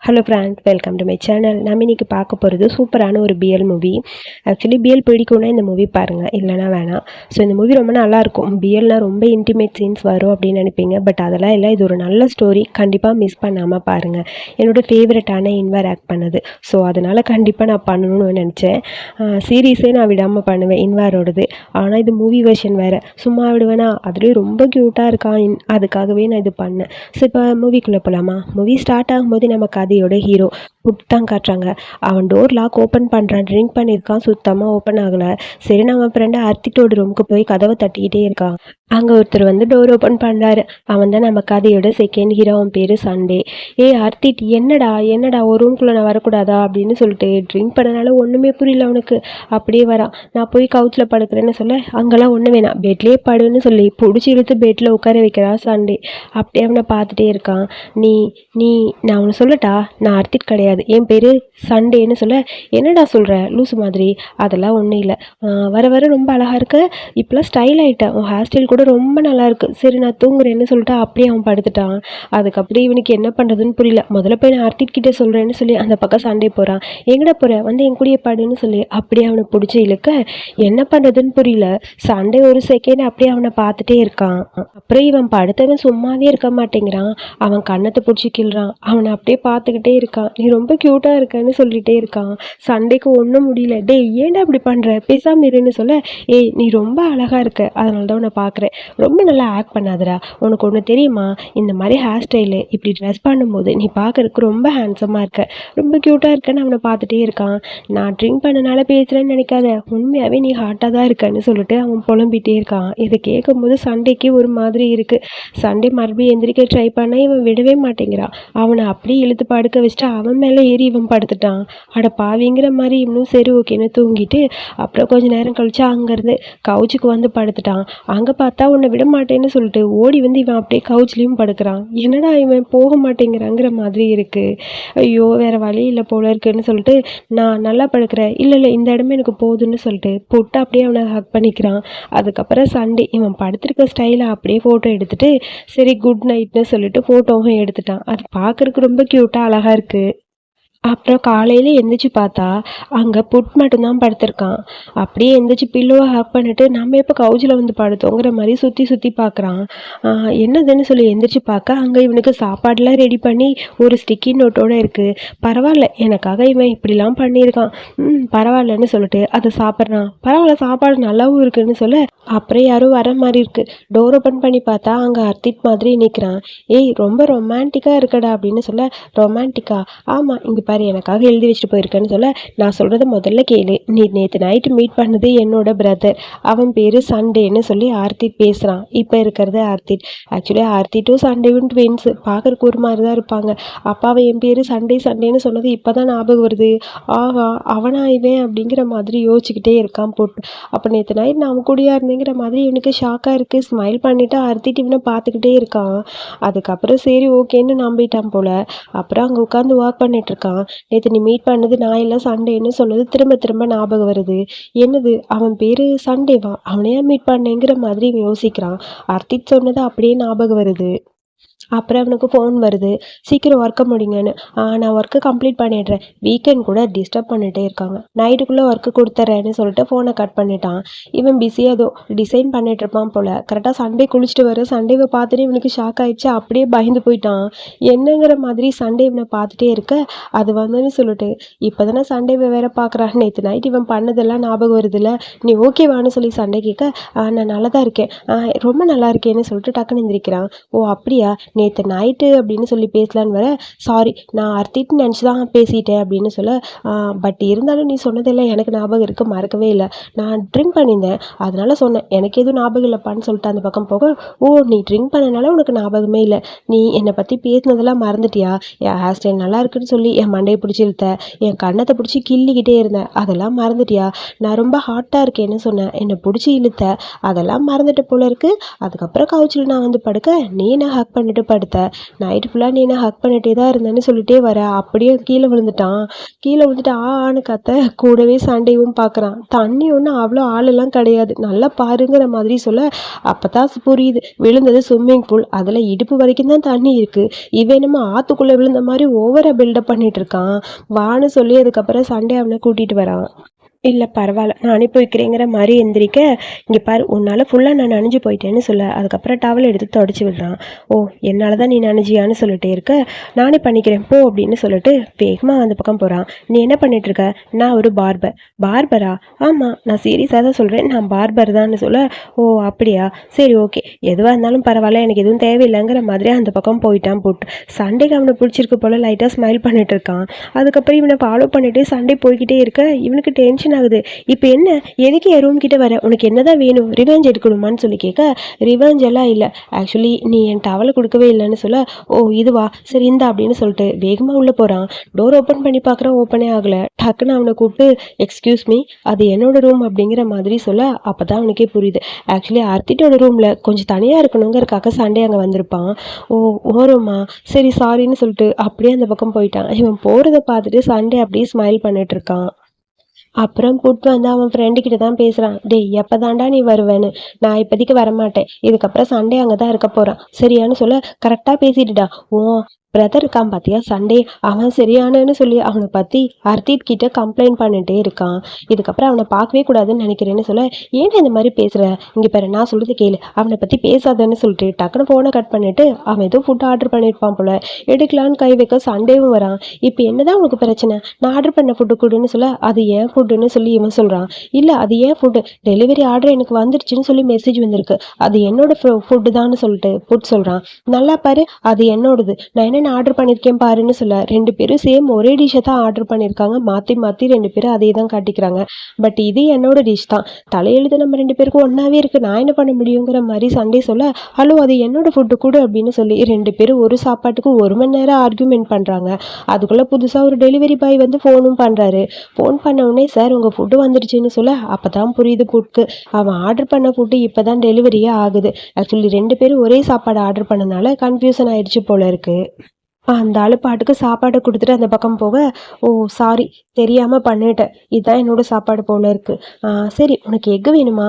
Hello friend, welcome to my channel. நம்ம இன்றைக்கி பார்க்க போகிறது சூப்பரான ஒரு பிஎல் மூவி. ஆக்சுவலி பிஎல் பிடிக்கும்னா இந்த மூவி பாருங்கள், இல்லைனா வேணாம். ஸோ இந்த மூவி ரொம்ப நல்லாயிருக்கும். பிஎல்னால் ரொம்ப இன்டிமேட் சீன்ஸ் வரும் அப்படின்னு நினைப்பீங்க, பட் அதெல்லாம் இல்லை. இது ஒரு நல்ல ஸ்டோரி, கண்டிப்பாக மிஸ் பண்ணாமல் பாருங்கள். என்னோடய ஃபேவரட்டான இன்வர் ஆக்ட் பண்ணுது. ஸோ அதனால் கண்டிப்பாக நான் பண்ணணும்னு நினச்சேன். சீரீஸே நான் விடாமல் பண்ணுவேன் இன்வாரோடது. ஆனால் இது மூவி வெர்ஷன் வேறு, சும்மா விடுவேனா? அதுலேயும் ரொம்ப க்யூட்டாக இருக்கான். அதுக்காகவே நான் இது பண்ணேன். ஸோ இப்போ மூவிக்குள்ளே போகலாமா? மூவி ஸ்டார்ட் ஆகும்போது நம்ம கதையோட ஹீரோ புக் தான் காட்டுறாங்க. அவன் டோர் லாக் ஓப்பன் பண்ணுறான். ட்ரிங்க் பண்ணியிருக்கான், சுத்தமாக ஓப்பன் ஆகலை. சரி, நம்ம ஃப்ரெண்டு அர்த்திட்டோட ரூமுக்கு போய் கதவை தட்டிக்கிட்டே இருக்கான். அங்கே ஒருத்தர் வந்து டோர் ஓப்பன் பண்ணுறாரு. அவன் தான் நம்ம கதையோட செகண்ட் ஹீரோ. அவன் பேர் சண்டே. அர்த்திட், என்னடா ஒரு ரூம்குள்ளே நான் வரக்கூடாதா அப்படின்னு சொல்லிட்டு ட்ரிங்க் பண்ணனால ஒன்றுமே புரியல அவனுக்கு. அப்படியே வரான். நான் போய் கவுச்சில் படுக்கிறேன்னு சொல்ல, அங்கெல்லாம் ஒன்று வேணாம், பெட்லேயே படுன்னு சொல்லி பிடிச்சி இழுத்து பெட்டில் உட்கார வைக்கிறான் சண்டே. அப்படியே அவனை பார்த்துட்டே இருக்கான். நீ நீ நான் அவனை சொல்லட்டா, நான் அர்த்திட் கிடையாது, என் பேர் சண்டேன்னு சொல்ல, என்னடா சொல்கிற லூசு மாதிரி? அதெல்லாம் ஒன்றும் இல்லை, வர வர ரொம்ப அழகாக இருக்க, இப்போலாம் ஸ்டைல் ஆகிட்டேன், உன் ஹேர் ஸ்டைல் கூட ரொம்ப நல்லாயிருக்கு, சரி நான் தூங்குறேன்னு சொல்லிட்டு அப்படியே அவன் படுத்துட்டான். அதுக்கப்புறம் இவனுக்கு என்ன பண்ணுறதுன்னு புரியல. முதல்ல போய் நான் அர்த்திட் கிட்டே சொல்கிறேன்னு சொல்லி அந்த பக்கம் சண்டே போகிறான். எங்கடா போகிற, வந்து என் கூடிய பாடுன்னு சொல்லி அப்படியே அவனை பிடிச்சி இழுக்க என்ன பண்ணுறதுன்னு புரியல. சண்டே ஒரு செகண்ட் அப்படியே அவனை பார்த்துட்டே இருக்கான். அப்புறம் இவன் படுத்தவன் சும்மாவே இருக்க மாட்டேங்கிறான். அவன் கண்ணத்தை பிடிச்சி கிள்றான். அவனை அப்படியே பார்த்துக்கிட்டே இருக்கான். நீ ரொம்ப க்யூட்டாக இருக்கன்னு சொல்லிகிட்டே இருக்கான். சண்டைக்கு ஒன்றும் முடியல. டேய், ஏன்டா அப்படி பண்ணுற, பேசாம இருன்னு சொல்ல, நீ ரொம்ப அழகாக இருக்க, அதனால தான் உன்னை பார்க்குறேன், ரொம்ப நல்லா ஆக்ட் பண்ணாதடா. உனக்கு ஒன்று தெரியுமா, இந்த மாதிரி ஹேர் ஸ்டைலு இப்படி ட்ரெஸ் பண்ணும்போது நீ பார்க்கறதுக்கு ரொம்ப ஹேண்ட்ஸமாக இருக்க, ரொம்ப க்யூட்டாக இருக்கன்னு அவனை பார்த்துட்டே இருக்கான். நான் ட்ரிங்க் பண்ணனால பேசுகிறேன்னு நினைக்காத, உண்மையாகவே நீ ஹாட்டாக தான் இருக்கன்னு சொல்லிட்டு அவன் புலம்பிகிட்டே இருக்கான். இதை கேட்கும்போது சண்டைக்கு ஒரு மாதிரி இருக்குது. சண்டே மறுபடியும் எந்திரிக்க ட்ரை பண்ணால் இவன் விடவே மாட்டேங்கிறான். அவனை அப்படியே இழுத்து படுக்க வச்சுட்டு அவன் மேலே ஏறி இவன் படுத்துட்டான். அட பாவிங்கிற மாதிரி இவனும் சரி ஓகேன்னு தூங்கிட்டு அப்புறம் கொஞ்சம் நேரம் கழிச்சு அங்கேருந்து கவுச்சுக்கு வந்து படுத்துட்டான். அங்கே பார்த்தா உன்னை விட மாட்டேன்னு சொல்லிட்டு ஓடி வந்து இவன் அப்படியே கவுச்லேயும் படுக்கிறான். என்னடா இவன் போக மாட்டேங்கிறாங்கிற மாதிரி இருக்குது. ஐயோ, வேறு வழி இல்லை போல இருக்குன்னு சொல்லிட்டு, நான் நல்லா படுக்கிறேன், இல்லை இந்த இடமே எனக்கு போதுன்னு சொல்லிட்டு போட்டு அப்படியே அவனை ஹக் பண்ணிக்கிறான். அதுக்கப்புறம் சண்டே இவன் படுத்திருக்க ஸ்டைலை அப்படியே ஃபோட்டோ எடுத்துட்டு சரி குட் நைட்னு சொல்லிட்டு ஃபோட்டோவும் எடுத்துட்டான். அது பார்க்குறதுக்கு ரொம்ப க்யூட்டாக அழகாக இருக்குது. அப்புறம் காலையில் எந்திரிச்சு பார்த்தா அங்கே புட் மட்டும்தான் படுத்திருக்கான். அப்படியே எந்திரிச்சு பில்லோவை ஹேக் பண்ணிட்டு நம்ம எப்போ கவுச்சில் வந்து படுத்தோங்கிற மாதிரி சுற்றி சுற்றி பார்க்குறான். என்னதுன்னு சொல்லி எந்திரிச்சு பார்க்க அங்கே இவனுக்கு சாப்பாடெலாம் ரெடி பண்ணி ஒரு ஸ்டிக்கி நோட்டோடு இருக்குது. பரவாயில்ல, எனக்காக இவன் இப்படிலாம் பண்ணியிருக்கான், பரவாயில்லன்னு சொல்லிட்டு அதை சாப்பிட்றான். பரவாயில்ல, சாப்பாடு நல்லாவும் இருக்குன்னு சொல்ல அப்புறம் யாரும் வர மாதிரி இருக்குது. டோர் ஓப்பன் பண்ணி பார்த்தா அங்கே அர்த்திட் மாதிரி நிற்கிறான். ரொம்ப ரொமான்டிக்காக இருக்கடா அப்படின்னு சொல்ல, ரொமான்டிக்கா? ஆமாம், இங்கே பாரு, எனக்காக எழுதி வச்சுட்டு போயிருக்கேன்னு சொல்ல, நான் சொல்கிறத முதல்ல கேளு. நீ நேற்று நைட்டு மீட் பண்ணது என்னோட பிரதர், அவன் பேர் சண்டேன்னு சொல்லி ஆர்த்திட் பேசுகிறான். இப்போ இருக்கிறது ஆர்த்திட். ஆக்சுவலி ஆர்த்திட்டும் சண்டேவும் ட்வின்ஸு, பார்க்குறக்கு ஒரு மாதிரி தான் இருப்பாங்க. அப்பாவை என் பேர் சண்டேன்னு சொன்னது இப்போ தான் ஞாபகம் வருது. ஆஹா, அவனா இவன் அப்படிங்கிற மாதிரி யோசிச்சுக்கிட்டே இருக்கான் போட்டு. அப்போ நேற்று நைட் நான் அவன் கூடயா இருந்தேங்கிற மாதிரி இவனுக்கு ஷாக்காக இருக்குது. ஸ்மைல் பண்ணிவிட்டு ஆர்த்திட் இவனை பார்த்துக்கிட்டே இருக்கான். அதுக்கப்புறம் சரி ஓகேன்னு நம்பிட்டான் போல். அப்புறம் அங்கே உட்காந்து ஒர்க் பண்ணிட்டு இருக்கான். நேற்று நீ மீட் பண்ணது நான் இல்லை சண்டேன்னு சொன்னது திரும்ப திரும்ப ஞாபகம் வருது. என்னது, அவன் பேர் சண்டேவா, அவனையா மீட் பண்ணேங்கிற மாதிரி யோசிக்கிறான். அர்த்தித் சொன்னது அப்படியே ஞாபகம் வருது. அப்புறம் அவனுக்கு ஃபோன் வருது, சீக்கிரம் ஒர்க்கை முடிங்கன்னு. நான் ஒர்க்கை கம்ப்ளீட் பண்ணிடுறேன், வீக்கெண்ட் கூட டிஸ்டர்ப் பண்ணிகிட்டே இருக்காங்க, நைட்டுக்குள்ளே ஒர்க்கு கொடுத்துட்றேன்னு சொல்லிட்டு ஃபோனை கட் பண்ணிட்டான். இவன் பிஸியாக ஏதோ டிசைன் பண்ணிட்டு இருப்பான் போல். கரெக்டாக சண்டே குளிச்சுட்டு வர சண்டேவை பார்த்துட்டு இவனுக்கு ஷாக் ஆகிடுச்சு. அப்படியே பயந்து போயிட்டான். என்னங்கிற மாதிரி சண்டே இவனை பார்த்துட்டே இருக்க அது வந்துன்னு சொல்லிட்டு இப்போ தானே சண்டேவை வேற பார்க்குறான். நேற்று நைட் இவன் பண்ணதெல்லாம் ஞாபகம் வருதுல்ல, நீ ஓகேவான்னு சொல்லி சண்டே கேட்க, நான் நல்லா தான் இருக்கேன், ரொம்ப நல்லா இருக்கேன்னு சொல்லிட்டு டக்குன்னு எந்திரிக்கிறான். ஓ அப்படியா, நேற்று நைட்டு அப்படின்னு சொல்லி பேசலான்னு வர, சாரி நான் அர்த்திட்னு நினச்சி தான் பேசிட்டேன் அப்படின்னு சொல்ல, பட் இருந்தாலும் நீ சொன்னதெல்லாம் எனக்கு ஞாபகம் இருக்க, மறக்கவே இல்லை, நான் ட்ரிங்க் பண்ணியிருந்தேன் அதனால சொன்னேன், எனக்கு எதுவும் ஞாபகம் இல்லைப்பான்னு சொல்லிட்டு அந்த பக்கம் போக, ஓ நீ ட்ரிங்க் பண்ணனால உனக்கு ஞாபகமே இல்லை, நீ என்னை பற்றி பேசினதெல்லாம் மறந்துட்டியா, என் ஹேர் ஸ்டைல் நல்லா இருக்குன்னு சொல்லி என் மண்டையை பிடிச்சி இழுத்த, என் கண்ணத்தை பிடிச்சி கிள்ளிக்கிட்டே இருந்தேன், அதெல்லாம் மறந்துட்டியா, நான் ரொம்ப ஹாட்டாக இருக்கேன்னு சொன்னேன், என்னை பிடிச்சி இழுத்த, அதெல்லாம் மறந்துட்டு போல இருக்கு. அதுக்கப்புறம் கவுச்சில் நான் வந்து படுக்க நீ என்ன ஹேக் பண்ணிட்டு படுத்த? நைட்டு ஃபுல்லாக நீ என்ன ஹக் பண்ணிட்டே தான் இருந்தேன்னு சொல்லிட்டே வர, அப்படியே கீழே விழுந்துட்டான். கீழே விழுந்துட்டு ஆன்னு கத்த, கூடவே சண்டையும் பார்க்குறான். தண்ணி ஒன்றும் அவ்வளோ ஆழெல்லாம் கிடையாது, நல்லா பாருங்கிற மாதிரி சொல்ல, அப்போ தான் புரியுது விழுந்தது ஸ்விம்மிங் பூல், அதில் இடுப்பு வரைக்கும் தான் தண்ணி இருக்குது. இவன் என்னமோ ஆற்றுக்குள்ளே விழுந்த மாதிரி ஓவராக பில்டப் பண்ணிட்டு இருக்கான். வான்னு சொல்லி அதுக்கப்புறம் சண்டே அவனை கூட்டிகிட்டு வரான். இல்லை பரவாயில்ல, நான் அனுப்பி வைக்கிறேங்கிற மாதிரி எந்திரிக்க, இங்கே பாரு உன்னால் ஃபுல்லாக நான் நனைஞ்சு போயிட்டேன்னு சொல்ல, அதுக்கப்புறம் டவல் எடுத்து தொடச்சி விடுறான். ஓ என்னால் தான் நீ நனைஞ்சியான்னு சொல்லிட்டே இருக்க, நானே பண்ணிக்கிறேன் போ அப்படின்னு சொல்லிட்டு வேகமாக அந்த பக்கம் போகிறான். நீ என்ன பண்ணிட்டு இருக்க? நான் ஒரு பார்பர். பார்பரா? ஆமாம், நான் சீரியஸாக தான் சொல்கிறேன், நான் பார்பர் தான்னு சொல்ல, ஓ அப்படியா, சரி ஓகே, எதுவாக இருந்தாலும் பரவாயில்ல, எனக்கு எதுவும் தேவையில்லைங்கிற மாதிரி அந்த பக்கம் போயிட்டான். போட்டு சண்டைக்கு அவனை பிடிச்சிருக்கு போல் லைட்டாக ஸ்மைல் பண்ணிட்டு இருக்கான். அதுக்கப்புறம் இவனை ஃபாலோ பண்ணிட்டு சண்டே போய்கிட்டே இருக்க, இவனுக்கு டென்ஷன் ஆகுது. இப்போ என்ன, எதுக்கு என் ரூம் கிட்ட வர, உனக்கு என்னதான் வேணும், ரிவெஞ்ச் எடுக்கணுமான்னு சொல்லி கேட்க, ரிவெஞ்ச் எல்லாம் இல்லை, ஆக்சுவலி நீ என் டவலை கொடுக்கவே இல்லைன்னு சொல்ல, ஓ இதுவா, சரி இந்தா அப்படின்னு சொல்லிட்டு வேகமாக உள்ளே போகிறான். டோர் ஓப்பன் பண்ணி பார்க்குறான், ஓப்பனே ஆகலை. டக்குன்னு அவனை கூப்பிட்டு, எக்ஸ்கியூஸ் மீ, அது என்னோட ரூம் அப்படிங்கிற மாதிரி சொல்ல, அப்போ தான் அவனுக்கே புரியுது, ஆக்சுவலி அர்த்திட்டோட ரூமில் கொஞ்சம் தனியாக இருக்கணுங்கிறக்காக சண்டே அங்கே வந்திருப்பான். ஓ ஓரமா, சரி சாரின்னு சொல்லிட்டு அப்படியே அந்த பக்கம் போயிட்டான். இவன் போகிறத பார்த்துட்டு சண்டே அப்படியே ஸ்மைல் பண்ணிட்டு இருக்கான். அப்புறம் புட் வந்து அவன் ஃப்ரெண்டு கிட்ட தான் பேசுகிறான். டேய் எப்போதாண்டா நீ வருவேன்னு, நான் இப்போதைக்கு வரமாட்டேன், இதுக்கப்புறம் சண்டே அங்கே தான் இருக்க போகிறான் சரியான்னு சொல்ல, கரெக்டாக பேசிட்டுடா. ஓ பிரதர் இருக்கான் பார்த்தியா சண்டே, அவன் சரியானன்னு சொல்லி அவனை பற்றி ஹர்தீப் கிட்ட கம்ப்ளைண்ட் பண்ணிட்டே இருக்கான். இதுக்கப்புறம் அவனை பார்க்கவே கூடாதுன்னு நினைக்கிறேன்னு சொல்ல, ஏன் இந்த மாதிரி பேசுகிற, இங்கே பாரு நான் சொல்கிறது கேளு, அவனை பற்றி பேசாதன்னு சொல்லிட்டு டக்குன்னு ஃபோனை கட் பண்ணிவிட்டு அவன் எதுவும் ஃபுட் ஆர்டர் பண்ணியிருப்பான் போல், எடுக்கலான்னு கை வைக்க சண்டேவும் வரான். இப்போ என்னதான் உனக்கு பிரச்சனை, நான் ஆர்டர் பண்ண ஃபுட்டு கொடுன்னு சொல்ல, அது ஏன் ஃபுட்டுன்னு சொல்லி இவன் சொல்கிறான். இல்லை அது ஏன் ஃபுட்டு, டெலிவரி ஆர்டர் எனக்கு வந்துருச்சுன்னு சொல்லி மெசேஜ் வந்திருக்கு, அது என்னோட ஃபுட்டு தான்னு சொல்லிட்டு ஃபுட் சொல்கிறான். நல்லா பாரு அது என்னோடது, நான் என்ன ஆர்டர் பண்ணியிருக்கேன் பாருன்னு சொல்ல, ரெண்டு பேரும் சேம் ஒரே டிஷ்ஷை தான் ஆர்டர் பண்ணியிருக்காங்க, மாற்றி மாற்றி ரெண்டு பேரும் அதே தான் காட்டிக்கிறாங்க. பட் இது என்னோட டிஷ் தான், தலையெழுத்து நம்ம ரெண்டு பேருக்கும் ஒன்றாவே இருக்குது, நான் என்ன பண்ண முடியுங்கிற மாதிரி சண்டே சொல்ல, ஹலோ அது என்னோட ஃபுட்டு கூட அப்படின்னு சொல்லி ரெண்டு பேரும் ஒரு சாப்பாட்டுக்கு 1 மணி நேரம் ஆர்கியூமெண்ட் பண்ணுறாங்க. அதுக்குள்ளே புதுசாக ஒரு டெலிவரி பாய் வந்து ஃபோனும் பண்ணுறாரு. ஃபோன் பண்ண உடனே சார் உங்கள் ஃபுட்டு வந்துருச்சுன்னு சொல்ல, அப்போ தான் புரியுது புட்க்கு, அவன் ஆர்டர் பண்ண ஃபுட்டு இப்போ தான் டெலிவரியே ஆகுது. ஆக்சுவலி ரெண்டு பேரும் ஒரே சாப்பாடு ஆர்டர் பண்ணனால கன்ஃபியூஷன் ஆயிடுச்சு போல இருக்குது. அந்த ஆளு பாட்டுக்கு சாப்பாடை கொடுத்துட்டு அந்த பக்கம் போக, ஓ சாரி தெரியாமல் பண்ணிட்டேன், இதுதான் என்னோட சாப்பாடு போல இருக்குது. சரி உனக்கு எக்கு வேணுமா?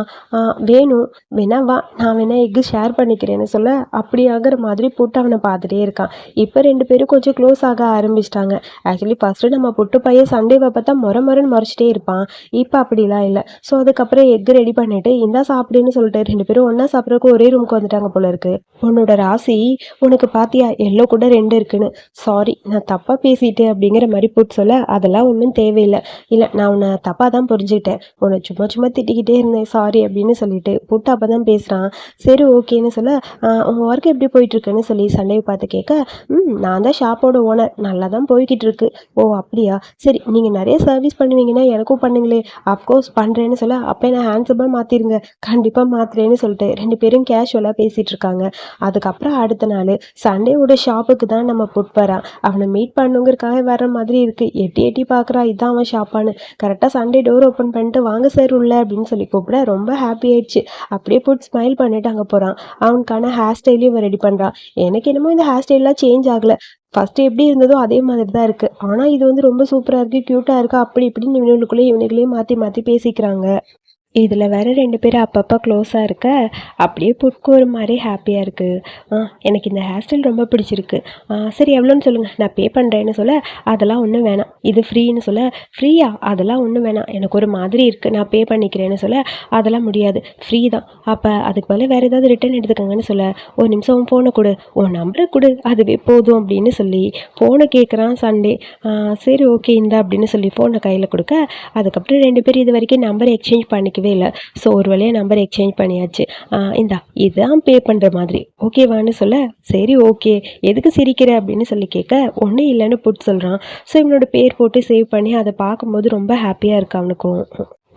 வேணும், வேணா வா நான் வேணா எக்கு ஷேர் பண்ணிக்கிறேன்னு சொல்ல, அப்படி ஆகிற மாதிரி புட்டு அவனை பார்த்துட்டே இருக்கான். இப்போ ரெண்டு பேரும் கொஞ்சம் க்ளோஸ் ஆக ஆரம்பிச்சிட்டாங்க. ஆக்சுவலி ஃபஸ்ட்டு நம்ம புட்டு பையன் சண்டேவை பார்த்தா மொரன்னு மறைச்சிட்டே இருப்பான், இப்போ அப்படிலாம் இல்லை. ஸோ அதுக்கப்புறம் எக்கு ரெடி பண்ணிவிட்டு இந்தா சாப்பிடுன்னு சொல்லிட்டு ரெண்டு பேரும் ஒன்றா சாப்பிட்றதுக்கு ஒரே ரூமுக்கு வந்துட்டாங்க போல இருக்குது. உன்னோட ராசி உனக்கு பார்த்தியா எல்லோ கூட 2 இருக்குன்னு, சாரி நான் தப்பாக பேசிட்டேன் அப்படிங்கிற மாதிரி புட் சொல்ல, அதெல்லாம் ஒன்றும் தேவையில்லை, இல்லை நான் உன்னை தப்பாக தான் புரிஞ்சுக்கிட்டேன், உன்னை சும்மா சும்மா திட்டிக்கிட்டே இருந்தேன் சாரி அப்படின்னு சொல்லிட்டு புட்டு அப்போ தான் பேசுகிறான். சரி ஓகேன்னு சொல்ல, உங்கள் ஒர்க் எப்படி போயிட்டுருக்குன்னு சொல்லி சண்டையை பார்த்து கேட்க, நான் தான் ஷாப்போட ஓனர், நல்லா தான் போய்கிட்டு இருக்கு. ஓ அப்படியா, சரி நீங்கள் நிறைய சர்வீஸ் பண்ணுவீங்கன்னா எனக்கும் பண்ணுங்களே. அஃப்கோர்ஸ் பண்ணுறேன்னு சொல்ல, அப்போ நான் ஹேண்ட்ஸமாக மாற்றிருங்க, கண்டிப்பாக மாற்றுறேன்னு சொல்லிட்டு ரெண்டு பேரும் கேஷுவலாக பேசிகிட்டு இருக்காங்க. அதுக்கப்புறம் அடுத்த நாள் சண்டேவோட ஷாப்புக்கு தான் நம்ம புட் வரான். அவனை மீட் பண்ணுங்கிறதுக்காக வர மாதிரி இருக்குது. எட்டி எட்டி பார்க்குறா, இதான் அவன் ஷாப்பான்னு. கரெக்டாக சண்டே டோர் ஓப்பன் பண்ணிட்டு வாங்க சார் உள்ள அப்படின்னு சொல்லி கூப்பிட ரொம்ப ஹாப்பி ஆயிடுச்சு. அப்படியே புட் ஸ்மைல் பண்ணிட்டு அங்கே போகிறான். அவனுக்கான ஹேர் ஸ்டைலையும் இவன் ரெடி பண்ணுறான். எனக்கு என்னமோ இந்த ஹேர் ஸ்டைல்லாம் சேஞ்ச் ஆகலை, ஃபஸ்ட்டு எப்படி இருந்ததோ அதே மாதிரி தான் இருக்குது, ஆனால் இது வந்து ரொம்ப சூப்பராக இருக்குது, க்யூட்டாக இருக்குது, அப்படி இப்படின்னு இவனுக்குள்ளேயே மாற்றி மாற்றி பேசிக்கிறாங்க. இதில் வேற 2 பேரும் அப்பப்போ க்ளோஸாக இருக்க, அப்படியே புட்க்கு ஒரு மாதிரி ஹாப்பியாக இருக்குது. எனக்கு இந்த ஹேர் ஸ்டைல் ரொம்ப பிடிச்சிருக்கு. சரி எவ்வளோன்னு சொல்லுங்கள், நான் பே பண்ணுறேன்னு சொல்ல, அதெல்லாம் ஒன்றும் வேணாம், இது ஃப்ரீன்னு சொல்ல, ஃப்ரீயா, அதெல்லாம் ஒன்றும் வேணாம், எனக்கு ஒரு மாதிரி இருக்குது, நான் பே பண்ணிக்கிறேன்னு சொல்ல, அதெல்லாம் முடியாது, ஃப்ரீ தான், அப்போ அதுக்கு மேலே வேறு ஏதாவது ரிட்டன் எடுத்துக்கோங்கன்னு சொல்ல, ஒரு நிமிஷம் உன் ஃபோனை கொடு, உன் நம்பரை கொடு, அதுவே போதும் அப்படின்னு சொல்லி ஃபோனை கேட்குறான் சண்டே. சரி ஓகே இந்த அப்படின்னு சொல்லி ஃபோனை கையில் கொடுக்க, அதுக்கப்புறம் 2 பேரும் இது வரைக்கும் நம்பர் எக்ஸ்சேஞ்ச் பண்ணிக்கவே இல்லை. ஸோ ஒரு வழியாக நம்பர் எக்ஸ்சேஞ்ச் பண்ணியாச்சு. இந்தா இதுதான் பே பண்ணுற மாதிரி ஓகேவான்னு சொல்ல, சரி ஓகே எதுக்கு சிரிக்கிற அப்படின்னு சொல்லி கேட்க, ஒன்றும் இல்லைன்னு புட் சொல்கிறான். ஸோ இவனோட பேர் போட்டு சேவ் பண்ணி அதை பார்க்கும்போது ரொம்ப ஹாப்பியாக இருக்கு அவனுக்கும்.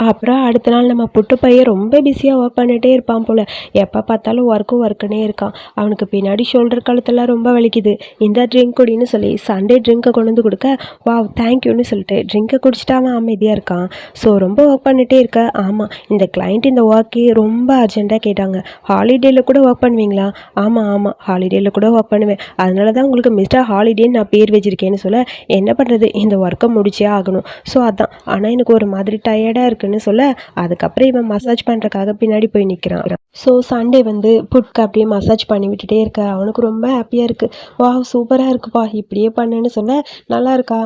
அப்புறம் அடுத்த நாள் நம்ம புட்டு பையன் ரொம்ப பிஸியாக ஒர்க் பண்ணிகிட்டே இருப்பான் போல். எப்போ பார்த்தாலும் ஒர்க்குன்னே இருக்கான். அவனுக்கு பின்னாடி ஷோல்டர் கழுத்தெல்லாம் ரொம்ப வலிக்குது. இந்த ட்ரிங்க் குடின்னு சொல்லி சண்டே ட்ரிங்க்கை கொண்டு வந்து கொடுக்க, வாவ் தேங்க்யூன்னு சொல்லிட்டு ட்ரிங்க்கை குடிச்சிட்டு அவன் அமைதியாக இருக்கான். ஸோ ரொம்ப ஒர்க் பண்ணிகிட்டே இருக்க. ஆமாம், இந்த கிளைண்ட் இந்த ஒர்க்கே ரொம்ப அர்ஜென்ட்டாக கேட்டாங்க. ஹாலிடேயில் கூட ஒர்க் பண்ணுவீங்களா? ஆமாம் ஆமாம், ஹாலிடேயில் கூட ஒர்க் பண்ணுவேன். அதனால தான் உங்களுக்கு மிஸ்டர் ஹாலிடேன்னு நான் பேர் வச்சிருக்கேன்னு சொல்ல, என்ன பண்ணுறது, இந்த ஒர்க்கை முடிச்சே ஆகணும். ஸோ அதான், ஆனால் எனக்கு ஒரு மாதிரி டயர்டாக இருக்குன்னு சொல்ல, அதுக்கப்புறம் இவன் மசாஜ் பண்ணுறக்காக பின்னாடி போய் நிற்கிறான். ஸோ சண்டே வந்து புட்க்கு அப்படியே மசாஜ் பண்ணி விட்டுட்டே இருக்க அவனுக்கு ரொம்ப ஹாப்பியாக இருக்குது. வா சூப்பராக இருக்குப்பா, இப்படியே பண்ணுன்னு சொல்ல, நல்லா இருக்கா,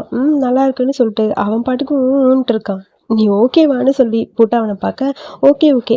நல்லா இருக்குன்னு சொல்லிட்டு அவன் பாட்டுக்கு ஊன்ட்டு இருக்கான். நீ ஓகேவான்னு சொல்லி போட்டு அவனை பார்க்க, ஓகே ஓகே,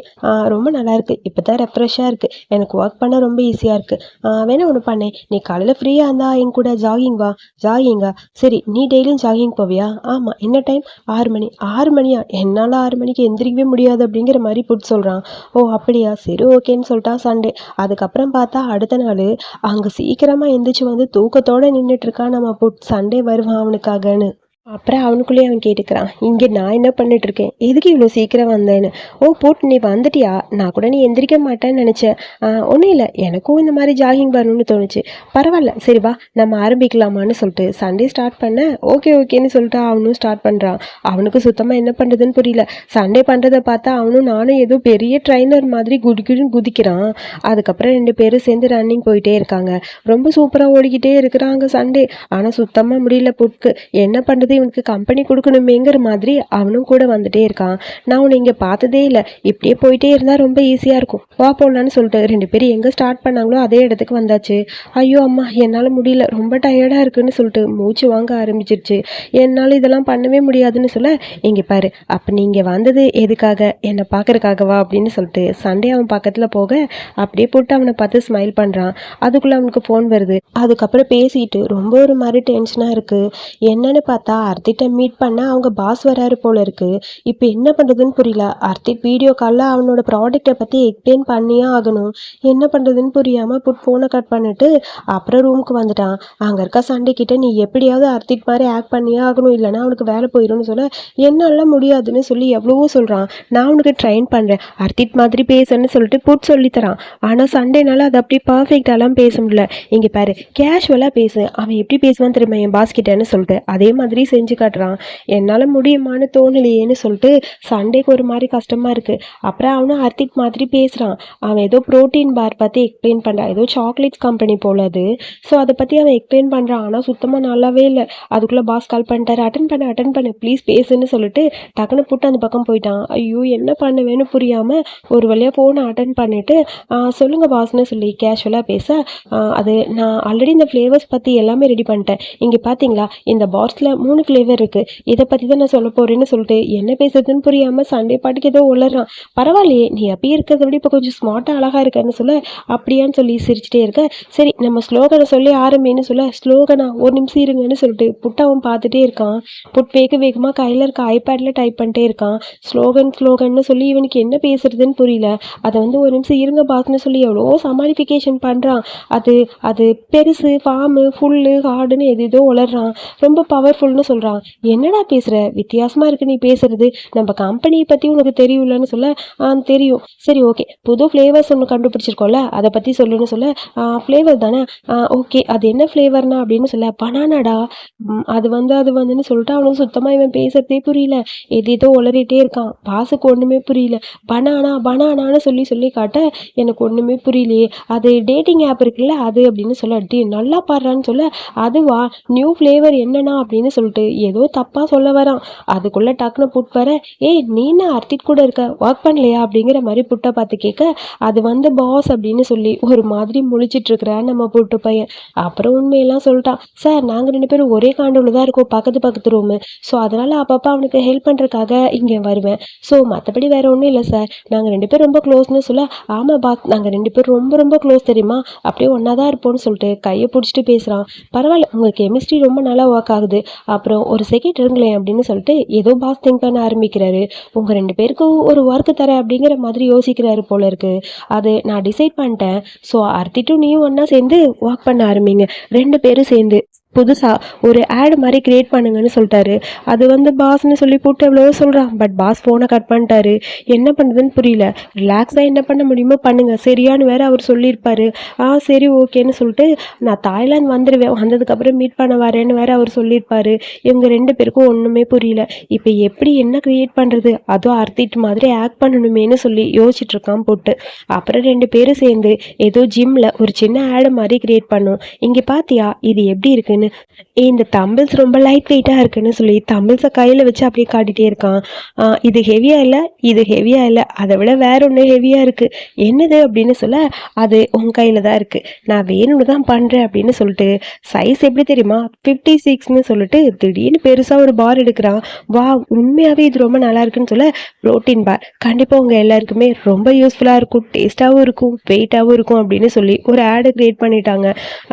ரொம்ப நல்லா இருக்கு, இப்போ தான் ரெஃப்ரெஷ்ஷாக இருக்குது, எனக்கு ஒர்க் பண்ண ரொம்ப ஈஸியாக இருக்குது. வேணா ஒன்று பண்ணேன், நீ காலையில் ஃப்ரீயாக இருந்தால் என் கூட ஜாகிங் வா. ஜாகிங்கா? சரி, நீ டெய்லியும் ஜாகிங் போவியா? ஆமாம். என்ன டைம்? 6 மணி. 6 மணியா? என்னால் 6 மணிக்கு எந்திரிக்கவே முடியாது அப்படிங்கிற மாதிரி புட் சொல்கிறான். ஓ அப்படியா, சரி ஓகேன்னு சொல்லிட்டான் சண்டே. அதுக்கப்புறம் பார்த்தா அடுத்த நாள் அங்கே சீக்கிரமாக எந்திரிச்சு வந்து தூக்கத்தோடு நின்றுட்டுருக்கான் நம்ம புட். சண்டே வருவான் அவனுக்காகன்னு. அப்புறம் அவனுக்குள்ளேயே அவன் கேட்டுக்கிறான், இங்கே நான் என்ன பண்ணிட்டுருக்கேன், எதுக்கு இவ்வளோ சீக்கிரம் வந்தேன்னு. ஓ போட்டு நீ வந்துட்டியா, நான் கூட நீ எந்திரிக்க மாட்டேன்னு நினச்சேன். ஒன்றும் இல்லை, எனக்கும் இந்த மாதிரி ஜாகிங் வரணும்னு தோணுச்சு. பரவாயில்ல, சரி வா நம்ம ஆரம்பிக்கலாமான்னு சொல்லிட்டு சண்டே ஸ்டார்ட் பண்ண, ஓகே ஓகேன்னு சொல்லிட்டு அவனும் ஸ்டார்ட் பண்ணுறான். அவனுக்கு சுத்தமாக என்ன பண்ணுறதுன்னு புரியல. சண்டே பண்ணுறதை பார்த்தா அவனும் நானும் ஏதோ பெரிய ட்ரைனர் மாதிரி குதிக்குன்னு குதிக்கிறான். அதுக்கப்புறம் 2 பேரும் சேர்ந்து ரன்னிங் போயிட்டே இருக்காங்க. ரொம்ப சூப்பராக ஓடிக்கிட்டே இருக்கிறாங்க சண்டே. ஆனால் சுத்தமாக முடியல புட்க்கு. என்ன பண்ணுறது, இவனுக்கு கம்பெனி கொடுக்கணுமேங்கிற மாதிரி அவனும் கூட வந்துட்டே இருக்கான். நான் உன்னை இங்கே பார்த்ததே இல்லை, இப்படியே போயிட்டே இருந்தால் ரொம்ப ஈஸியாக இருக்கும், வா போடலான்னு சொல்லிட்டு 2 பேரும் எங்கே ஸ்டார்ட் பண்ணாங்களோ அதே இடத்துக்கு வந்தாச்சு. ஐயோ அம்மா என்னால் முடியல, ரொம்ப டயர்டாக இருக்குன்னு சொல்லிட்டு மூச்சு வாங்க ஆரம்பிச்சிருச்சு. என்னால் இதெல்லாம் பண்ணவே முடியாதுன்னு சொல்ல, இங்கே பாரு, அப்போ நீங்கள் வந்தது எதுக்காக, என்னை பார்க்கறக்காகவா அப்படின்னு சொல்லிட்டு சண்டே அவன் பக்கத்தில் போக அப்படியே போட்டு அவனை பார்த்து ஸ்மைல் பண்ணுறான். அதுக்குள்ளே அவனுக்கு ஃபோன் வருது. அதுக்கப்புறம் பேசிட்டு ரொம்ப ஒரு மாதிரி டென்ஷனாக இருக்குது. என்னன்னு பார்த்தா அர்த்திட்ட மீட் பண்ண அவங்க பாஸ் வராரு போல இருக்கு. இப்போ என்ன பண்ணுறதுன்னு புரியல. அர்த்திட் வீடியோ காலில் அவனோட ப்ராடக்டை பற்றி எக்ஸ்பிளைன் பண்ணியே ஆகணும். என்ன பண்ணுறதுன்னு புரியாமல் புட் ஃபோனை கட் பண்ணிட்டு அப்புறம் ரூமுக்கு வந்துட்டான். அங்கே இருக்க சண்டே கிட்ட, நீ எப்படியாவது அர்த்திட் மாதிரி ஆக்ட் பண்ணியே ஆகணும், இல்லைனா அவனுக்கு வேலை போயிடும்னு சொல்ல, என்னாலாம் முடியாதுன்னு சொல்லி எவ்வளவோ சொல்கிறான். நான் அவனுக்கு ட்ரைன் பண்ணுறேன், அர்த்திட் மாதிரி பேசுன்னு சொல்லிட்டு புட் சொல்லித்தரான். ஆனால் சண்டேனால அது அப்படி பர்ஃபெக்டாலாம் பேச முடியல. இங்கே பாரு, கேஷுவலாக பேசு, அவன் எப்படி பேசுவான்னு தெரியுமா என் பாஸ் கிட்டேன்னு சொல்லிட்டு அதே மாதிரி செஞ்சு காட்டுறான். என்னால் முடியுமான்னு தோணலையேன்னு சொல்லிட்டு சண்டேக்கு ஒரு மாதிரி கஷ்டமாக இருக்குது. அப்புறம் அவனும் அர்த்திக் மாதிரி பேசுகிறான். அவன் ஏதோ ப்ரோட்டீன் பார் பற்றி எக்ஸ்பிளைன் பண்ணுறான், ஏதோ சாக்லேட்ஸ் கம்பெனி போல அது. ஸோ அதை பற்றி அவன் எக்ஸ்பிளைன் பண்ணுறான். ஆனால் சுத்தமாக நல்லாவே இல்லை. அதுக்குள்ளே பாஸ் கால் பண்ணிட்டாரு, அட்டன் பண்ணு ப்ளீஸ் பேசுன்னு சொல்லிட்டு டக்குன்னு புட்டு அந்த பக்கம் போயிட்டான். ஐயோ என்ன பண்ணுவேன்னு புரியாமல் ஒரு வழியாக ஃபோனை அட்டன் பண்ணிவிட்டு, சொல்லுங்கள் பாஸ்ன்னு சொல்லி கேஷுவலாக பேச, அது நான் ஆல்ரெடி இந்த ஃப்ளேவர்ஸ் பற்றி எல்லாமே ரெடி பண்ணிட்டேன், இங்கே பார்த்தீங்களா இந்த பாக்ஸில் 3 ஃப்ளேவர் இருக்குது, இதை பற்றி தான் நான் சொல்ல போகிறேன்னு சொல்லிட்டு என்ன பேசுறதுன்னு புரியாமல் சண்டே பாட்டுக்கு ஏதோ உளறான். பரவாயில்லையே, நீ அப்பயே இருக்கிறத விட இப்போ கொஞ்சம் ஸ்மார்ட்டாக அழகாக இருக்கன்னு சொல்ல, அப்படியான்னு சொல்லி சிரிச்சிட்டே இருக்க, சரி நம்ம ஸ்லோகனை சொல்லி ஆரம்பின்னு சொல்ல, ஸ்லோகனா ஒரு நிமிஷம் இருங்கன்னு சொல்லிட்டு புட்டவன் பார்த்துட்டே இருக்கான். புட் வேகமாக கையில் இருக்க ஐபேடில் டைப் பண்ணிட்டே இருக்கான். ஸ்லோகன்னு சொல்லி இவனுக்கு என்ன பேசுறதுன்னு புரியல. அதை வந்து ஒரு நிமிஷம் இருங்க பாஸ்ன்னு சொல்லி எவ்வளோ சமாளிஃபிகேஷன் பண்ணுறான். அது அது பெருசு, ஃபார்மு, ஃபுல்லு, ஹார்டுன்னு எதோ உளறான். ரொம்ப பவர்ஃபுல்னு சொல்கிறான். என்னடா பேசுகிற, வித்தியாசமாக இருக்குது நீ பேசுறது, நம்ம கம்பெனியை பற்றி உனக்கு தெரியும்லன்னு சொல்ல, தெரியும், சரி ஓகே, புது ஃப்ளேவர்ஸ் ஒன்று கண்டுபிடிச்சிருக்கோம்ல அதை பற்றி சொல்லுன்னு சொல்ல, ஃப்ளேவர் தானே, ஓகே அது என்ன ஃப்ளேவர்னா அப்படின்னு சொல்ல, பனானாடா, அது வந்துன்னு சொல்லிட்டு அவனுக்கு சுத்தமாக இவன் பேசுறதே புரியல. எதோ உளறிட்டே இருக்கான். பாசுக்கு ஒன்றுமே புரியல. பனானான்னு சொல்லி காட்ட, எனக்கு ஒன்றுமே புரியலையே, அது டேட்டிங் ஆப் இருக்குல்ல அது அப்படின்னு சொல்ல, நல்லா பாடுறான்னு சொல்ல, அதுவா நியூ ஃப்ளேவர் என்னன்னா அப்படின்னு சொல்லிட்டு ஏதோ தப்பாக சொல்ல வரான். அதுக்குள்ளே டக்குன்னு புட் வர, ஏய் நீ என்ன அர்த்திட் கூட இருக்க, ஒர்க் பண்ணலையா அப்படிங்கிற மாதிரி புட்டை பார்த்து கேட்க, அது பாஸ் அப்படின்னு சொல்லி ஒரு மாதிரி முழிச்சிட்டு இருக்கிறான் நம்ம புட்டு பையன். அப்புறம் உண்மையெல்லாம் சொல்லிட்டான். சார் நாங்கள் 2 பேரும் ஒரே காண்டோவில் தான் இருக்கோம், பக்கத்து ரூமு. ஸோ அதனால் அப்பப்போ அவனுக்கு ஹெல்ப் பண்ணுறதுக்காக இங்கே வருவேன். ஸோ மற்றபடி வேறு ஒன்றும் இல்லை சார், நாங்கள் 2 பேரும் ரொம்ப க்ளோஸ்னு சொல்ல, ஆமாம் பாஸ் நாங்கள் 2 பேரும் ரொம்ப ரொம்ப க்ளோஸ் தெரியுமா, அப்படியே ஒன்றா தான் இருப்போம்னு சொல்லிட்டு கையை பிடிச்சிட்டு பேசுகிறான். பரவாயில்ல, உங்கள் கெமிஸ்ட்ரி ரொம்ப நல்லா ஒர்க் ஆகுது. அப்புறம் ஒரு செகண்ட் இருங்களேன் அப்படின்னு சொல்லிட்டு ஏதோ பாஸ் திங்க் பண்ண ஆரம்பிக்கிறாரு. உங்கள் 2 பேருக்கும் ஒரு ஒர்க்கு தரேன் அப்படிங்கிற மாதிரி யோசிக்கிறாரு போல இருக்கு. அது நான் டிசைட் பண்ணிட்டேன். ஸோ அர்த்திட்டும் நீயும் ஒன்றா சேர்ந்து ஒர்க் பண்ண ஆரம்பிங்க, 2 பேரும் சேர்ந்து. புதுசா ஒரு ஆட் மாதிரி கிரியேட் பண்ணுங்கன்னு சொல்லிட்டாரு. அது பாஸ்ன்னு சொல்லி போட்டு எவ்வளவோ சொல்றான். பட் பாஸ் ஃபோனை கட் பண்ணிட்டாரு. என்ன பண்ணுறதுன்னு புரியல. ரிலாக்ஸாக என்ன பண்ண முடியுமோ பண்ணுங்க சரியான்னு வேற அவர் சொல்லியிருப்பாரு. சரி ஓகேன்னு சொல்லிட்டு நான் தாய்லாந்து வந்துடுவேன், வந்ததுக்கப்புறம் மீட் பண்ண வரேன்னு வேற அவர் சொல்லியிருப்பாரு. இவங்க 2 பேருக்கும் ஒன்றுமே புரியல. இப்போ எப்படி என்ன கிரியேட் பண்ணுறது, அதுவும் அர்த்திட் மாதிரி ஆக்ட் பண்ணணுமேனு சொல்லி யோசிச்சுட்டு இருக்கான் போட்டு. அப்புறம் 2 பேரும் சேர்ந்து ஏதோ ஜிம்ல ஒரு சின்ன ஆடு மாதிரி கிரியேட் பண்ணோம். இங்கே பாத்தியா இது எப்படி இருக்குன்னு, இந்த தம்பிள்ஸ் ரொம்ப லைட் வெயிட்டாக இருக்குன்னு சொல்லி தம்பிள்ஸை கையில் வச்சு அப்படியே காட்டிகிட்டே இருக்கான். இது ஹெவியாக இல்லை, இது ஹெவியாக இல்லை, அதை விட வேற ஒன்று ஹெவியாக இருக்குது, என்னது அப்படின்னு சொல்ல, அது உன் கையில் தான் இருக்குது, நான் வேணும்னு தான் பண்ணுறேன் அப்படின்னு சொல்லிட்டு சைஸ் எப்படி தெரியுமா 56ன்னு சொல்லிட்டு திடீர்னு பெருசாக ஒரு பார் எடுக்கிறான். வா உண்மையாகவே இது ரொம்ப நல்லா இருக்குன்னு சொல்ல, ப்ரோட்டீன் பார் கண்டிப்பாக உங்கள் எல்லாருக்குமே ரொம்ப யூஸ்ஃபுல்லாக இருக்கும், டேஸ்ட்டாகவும் இருக்கும், வெயிட்டாகவும் இருக்கும் அப்படின்னு சொல்லி ஒரு ஆடை கிரியேட் பண்ணிட்டாங்க.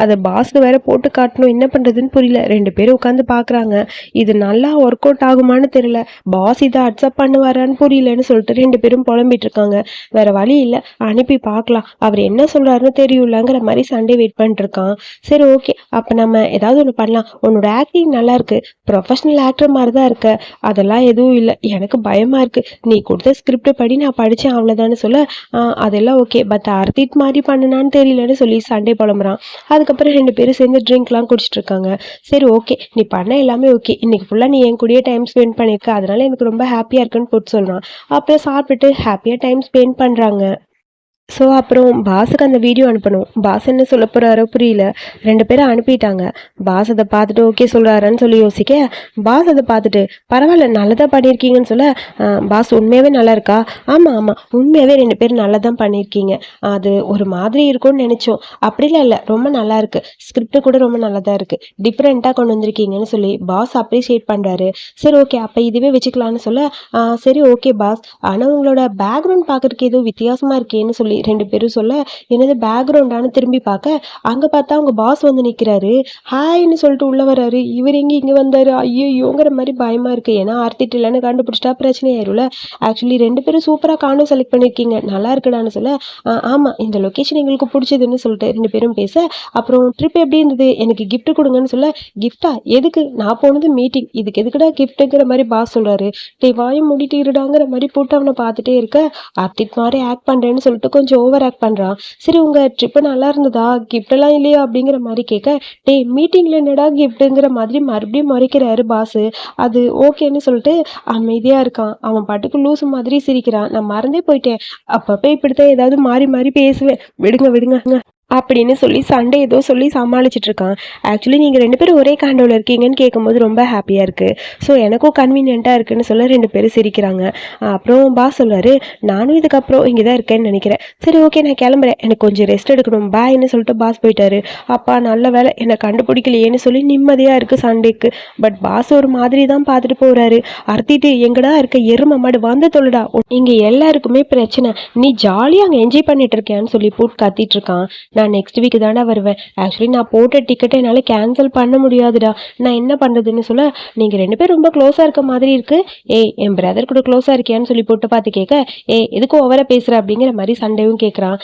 அதை பாஸ்க்கு வேற போட்டு காட்டணும். என்ன பண்ணுறதுன்னு புரியல. 2 பேரும் உட்காந்து பார்க்குறாங்க. இது நல்லா ஒர்க் அவுட் ஆகுமான்னு தெரியல, பாஸ் இதை அக்செப்ட் பண்ணுவாரான்னு புரியலன்னு சொல்லிட்டு 2 பேரும் புலம்பிட்டு இருக்காங்க. வேற வழி இல்லை, அனுப்பி பார்க்கலாம், அவர் என்ன சொல்றாருன்னு தெரியும்லங்கிற மாதிரி சண்டே வெயிட் பண்ணிட்டு இருக்கான். சரி ஓகே, அப்போ நம்ம ஏதாவது ஒன்று பண்ணலாம், உன்னோட ஆக்டிங் நல்லா இருக்கு, ப்ரொஃபஷனல் ஆக்டர் மாதிரி தான் இருக்க, அதெல்லாம் எதுவும் இல்லை, எனக்கு பயமா இருக்கு, நீ கொடுத்த ஸ்கிரிப்ட் படி நான் படித்தேன் அவ்வளோதான்னு சொல்ல, அதெல்லாம் ஓகே, பட் அர்த்திட் மாதிரி பண்ணுனான்னு தெரியலன்னு சொல்லி சண்டே புலம்புறான். அதுக்கப்புறம் 2 பேரும் சேர்ந்து ட்ரிங்க்லாம் குடிச்சிட்டு இருக்காங்க. சரி ஓகே, நீ பண்ண எல்லாமே ஓகே, இன்னைக்கு ஃபுல்லாக நீ என் கூடயே டைம் ஸ்பெண்ட் பண்ணியிருக்க, அதனால எனக்கு ரொம்ப ஹாப்பியாக இருக்குன்னு போட்டு சொல்கிறான். அப்புறம் சாப்பிட்டுட்டு ஹாப்பியாக டைம் ஸ்பெண்ட் பண்ணுறாங்க. ஸோ அப்புறம் பாஸுக்கு அந்த வீடியோ அனுப்பணும். பாஸ் என்ன சொல்ல போகிறாரோ புரியல. 2 பேரும் அனுப்பிட்டாங்க. பாஸ் அதை பார்த்துட்டு ஓகே சொல்கிறாரான்னு சொல்லி யோசிக்க, பாஸ் அதை பார்த்துட்டு பரவாயில்ல நல்லதாக பண்ணியிருக்கீங்கன்னு சொல்ல, பாஸ் உண்மையாகவே நல்லா இருக்கா, ஆமாம் ஆமாம் உண்மையாகவே 2 பேரும் நல்லா தான் பண்ணியிருக்கீங்க, அது ஒரு மாதிரி இருக்கும்னு நினச்சோம், அப்படிலாம் இல்லை ரொம்ப நல்லா இருக்கு, ஸ்கிரிப்ட் கூட ரொம்ப நல்லா தான் இருக்குது, டிஃப்ரெண்ட்டாக கொண்டு வந்திருக்கீங்கன்னு சொல்லி பாஸ் அப்ரிஷியேட் பண்ணுறாரு. சரி ஓகே அப்போ இதுவே வச்சுக்கலான்னு சொல்ல, சரி ஓகே பாஸ், ஆனால் உங்களோட பேக்ரவுண்ட் பார்க்குறதுக்கு ஏதோ வித்தியாசமாக இருக்கேன்னு சொல்லி 2 பேரும் சொல்ல, என்னது பேக்ரவுண்டானு திரும்பி பார்க்க, அங்கே பார்த்தா அவங்க பாஸ் வந்து நிற்கிறாரு. ஹாய்ன்னு சொல்லிட்டு உள்ள வராரு. இவர் எங்கே இங்கே வந்தாரு, ஐயோங்கிற மாதிரி பயமா இருக்கு. ஏன்னா ஆர்த்திட்டு இல்லைன்னு கண்டுபிடிச்சிட்டா பிரச்சனை ஆயிரும்ல. ஆக்சுவலி 2 பேரும் சூப்பராக காணும் செலக்ட் பண்ணியிருக்கீங்க, நல்லா இருக்குடான்னு சொல்ல, ஆமாம் இந்த லொக்கேஷன் எங்களுக்கு பிடிச்சதுன்னு சொல்லிட்டு 2 பேரும் பேச, அப்புறம் ட்ரிப் எப்படி இருந்தது, எனக்கு கிஃப்ட் கொடுங்கன்னு சொல்ல, கிஃப்டா எதுக்கு, நான் போனது மீட்டிங், இதுக்கு எதுக்குடா கிஃப்ட்டுங்கிற மாதிரி பாஸ் சொல்றாரு. டே வாயும் மூடிட்டு இருடாங்கிற மாதிரி போட்டு அவனை பார்த்துட்டே இருக்க, ஆர்த்திட் மாதிரி ஆக்ட் பண்ணுறேன்னு சொல்லிட்டு கொஞ்சம் ஓவர் ஆக்ட் பண்ணுறான். சரி உங்கள் ட்ரிப்பு நல்லா இருந்ததா, கிஃப்டெல்லாம் இல்லையா அப்படிங்கிற மாதிரி கேட்க, டே மீட்டிங்கில் என்னடா கிஃப்ட்டுங்கிற மாதிரி மறுபடியும் மறைக்கிறாரு பாஸு. அது ஓகேன்னு சொல்லிட்டு அமைதியாக இருக்கான். அவன் பாட்டுக்கு லூசு மாதிரி சிரிக்கிறான். நான் மறந்தே போயிட்டேன், அப்பப்போ இப்படித்தான் ஏதாவது மாறி மாறி பேசுவேன், விடுங்க விடுங்க அப்படின்னு சொல்லி சண்டே ஏதோ சொல்லி சமாளிச்சுட்டு இருக்கான். ஆக்சுவலி நீங்கள் 2 பேரும் ஒரே காண்டோவில் இருக்கீங்கன்னு கேட்கும்போது ரொம்ப ஹாப்பியாக இருக்குது. ஸோ எனக்கும் கன்வீனியண்ட்டாக இருக்குன்னு சொல்ல 2 பேரும் சிரிக்கிறாங்க. அப்புறம் பாஸ் சொல்கிறாரு, நானும் இதுக்கப்புறம் இங்கே தான் இருக்கேன்னு நினைக்கிறேன், சரி ஓகே நான் கிளம்புறேன், எனக்கு கொஞ்சம் ரெஸ்ட் எடுக்கணும் பாய்ன்னு சொல்லிட்டு பாஸ் போயிட்டாரு. அப்பா நல்ல வேலை என்னை கண்டுபிடிக்கலையேன்னு சொல்லி நிம்மதியாக இருக்குது சண்டேக்கு. பட் பாஸ் ஒரு மாதிரி தான் பார்த்துட்டு போகிறாரு. அர்த்திட்டு எங்கடா இருக்க எருமை மாடு வந்து தொழுடா, இங்கே எல்லாருக்குமே பிரச்சனை, நீ ஜாலியாக அங்கே என்ஜாய் பண்ணிட்டு இருக்கேன்னு சொல்லி போட்டு கத்திட்டு இருக்கான். நான் நெக்ஸ்ட் வீக் தானே வருவேன், ஆக்சுவலி நான் போட்ட டிக்கெட்டை என்னால் கேன்சல் பண்ண முடியாதுடா, நான் என்ன பண்ணுறதுன்னு சொல்ல, நீங்கள் 2 பேரும் ரொம்ப க்ளோஸாக இருக்க மாதிரி இருக்குது, என் பிரதர் கூட க்ளோஸாக இருக்கியான்னு சொல்லி போட்டு பார்த்து கேட்க, எதுக்கும் ஓவராக பேசுகிற அப்படிங்கிற மாதிரி சண்டேவும் கேட்குறான்.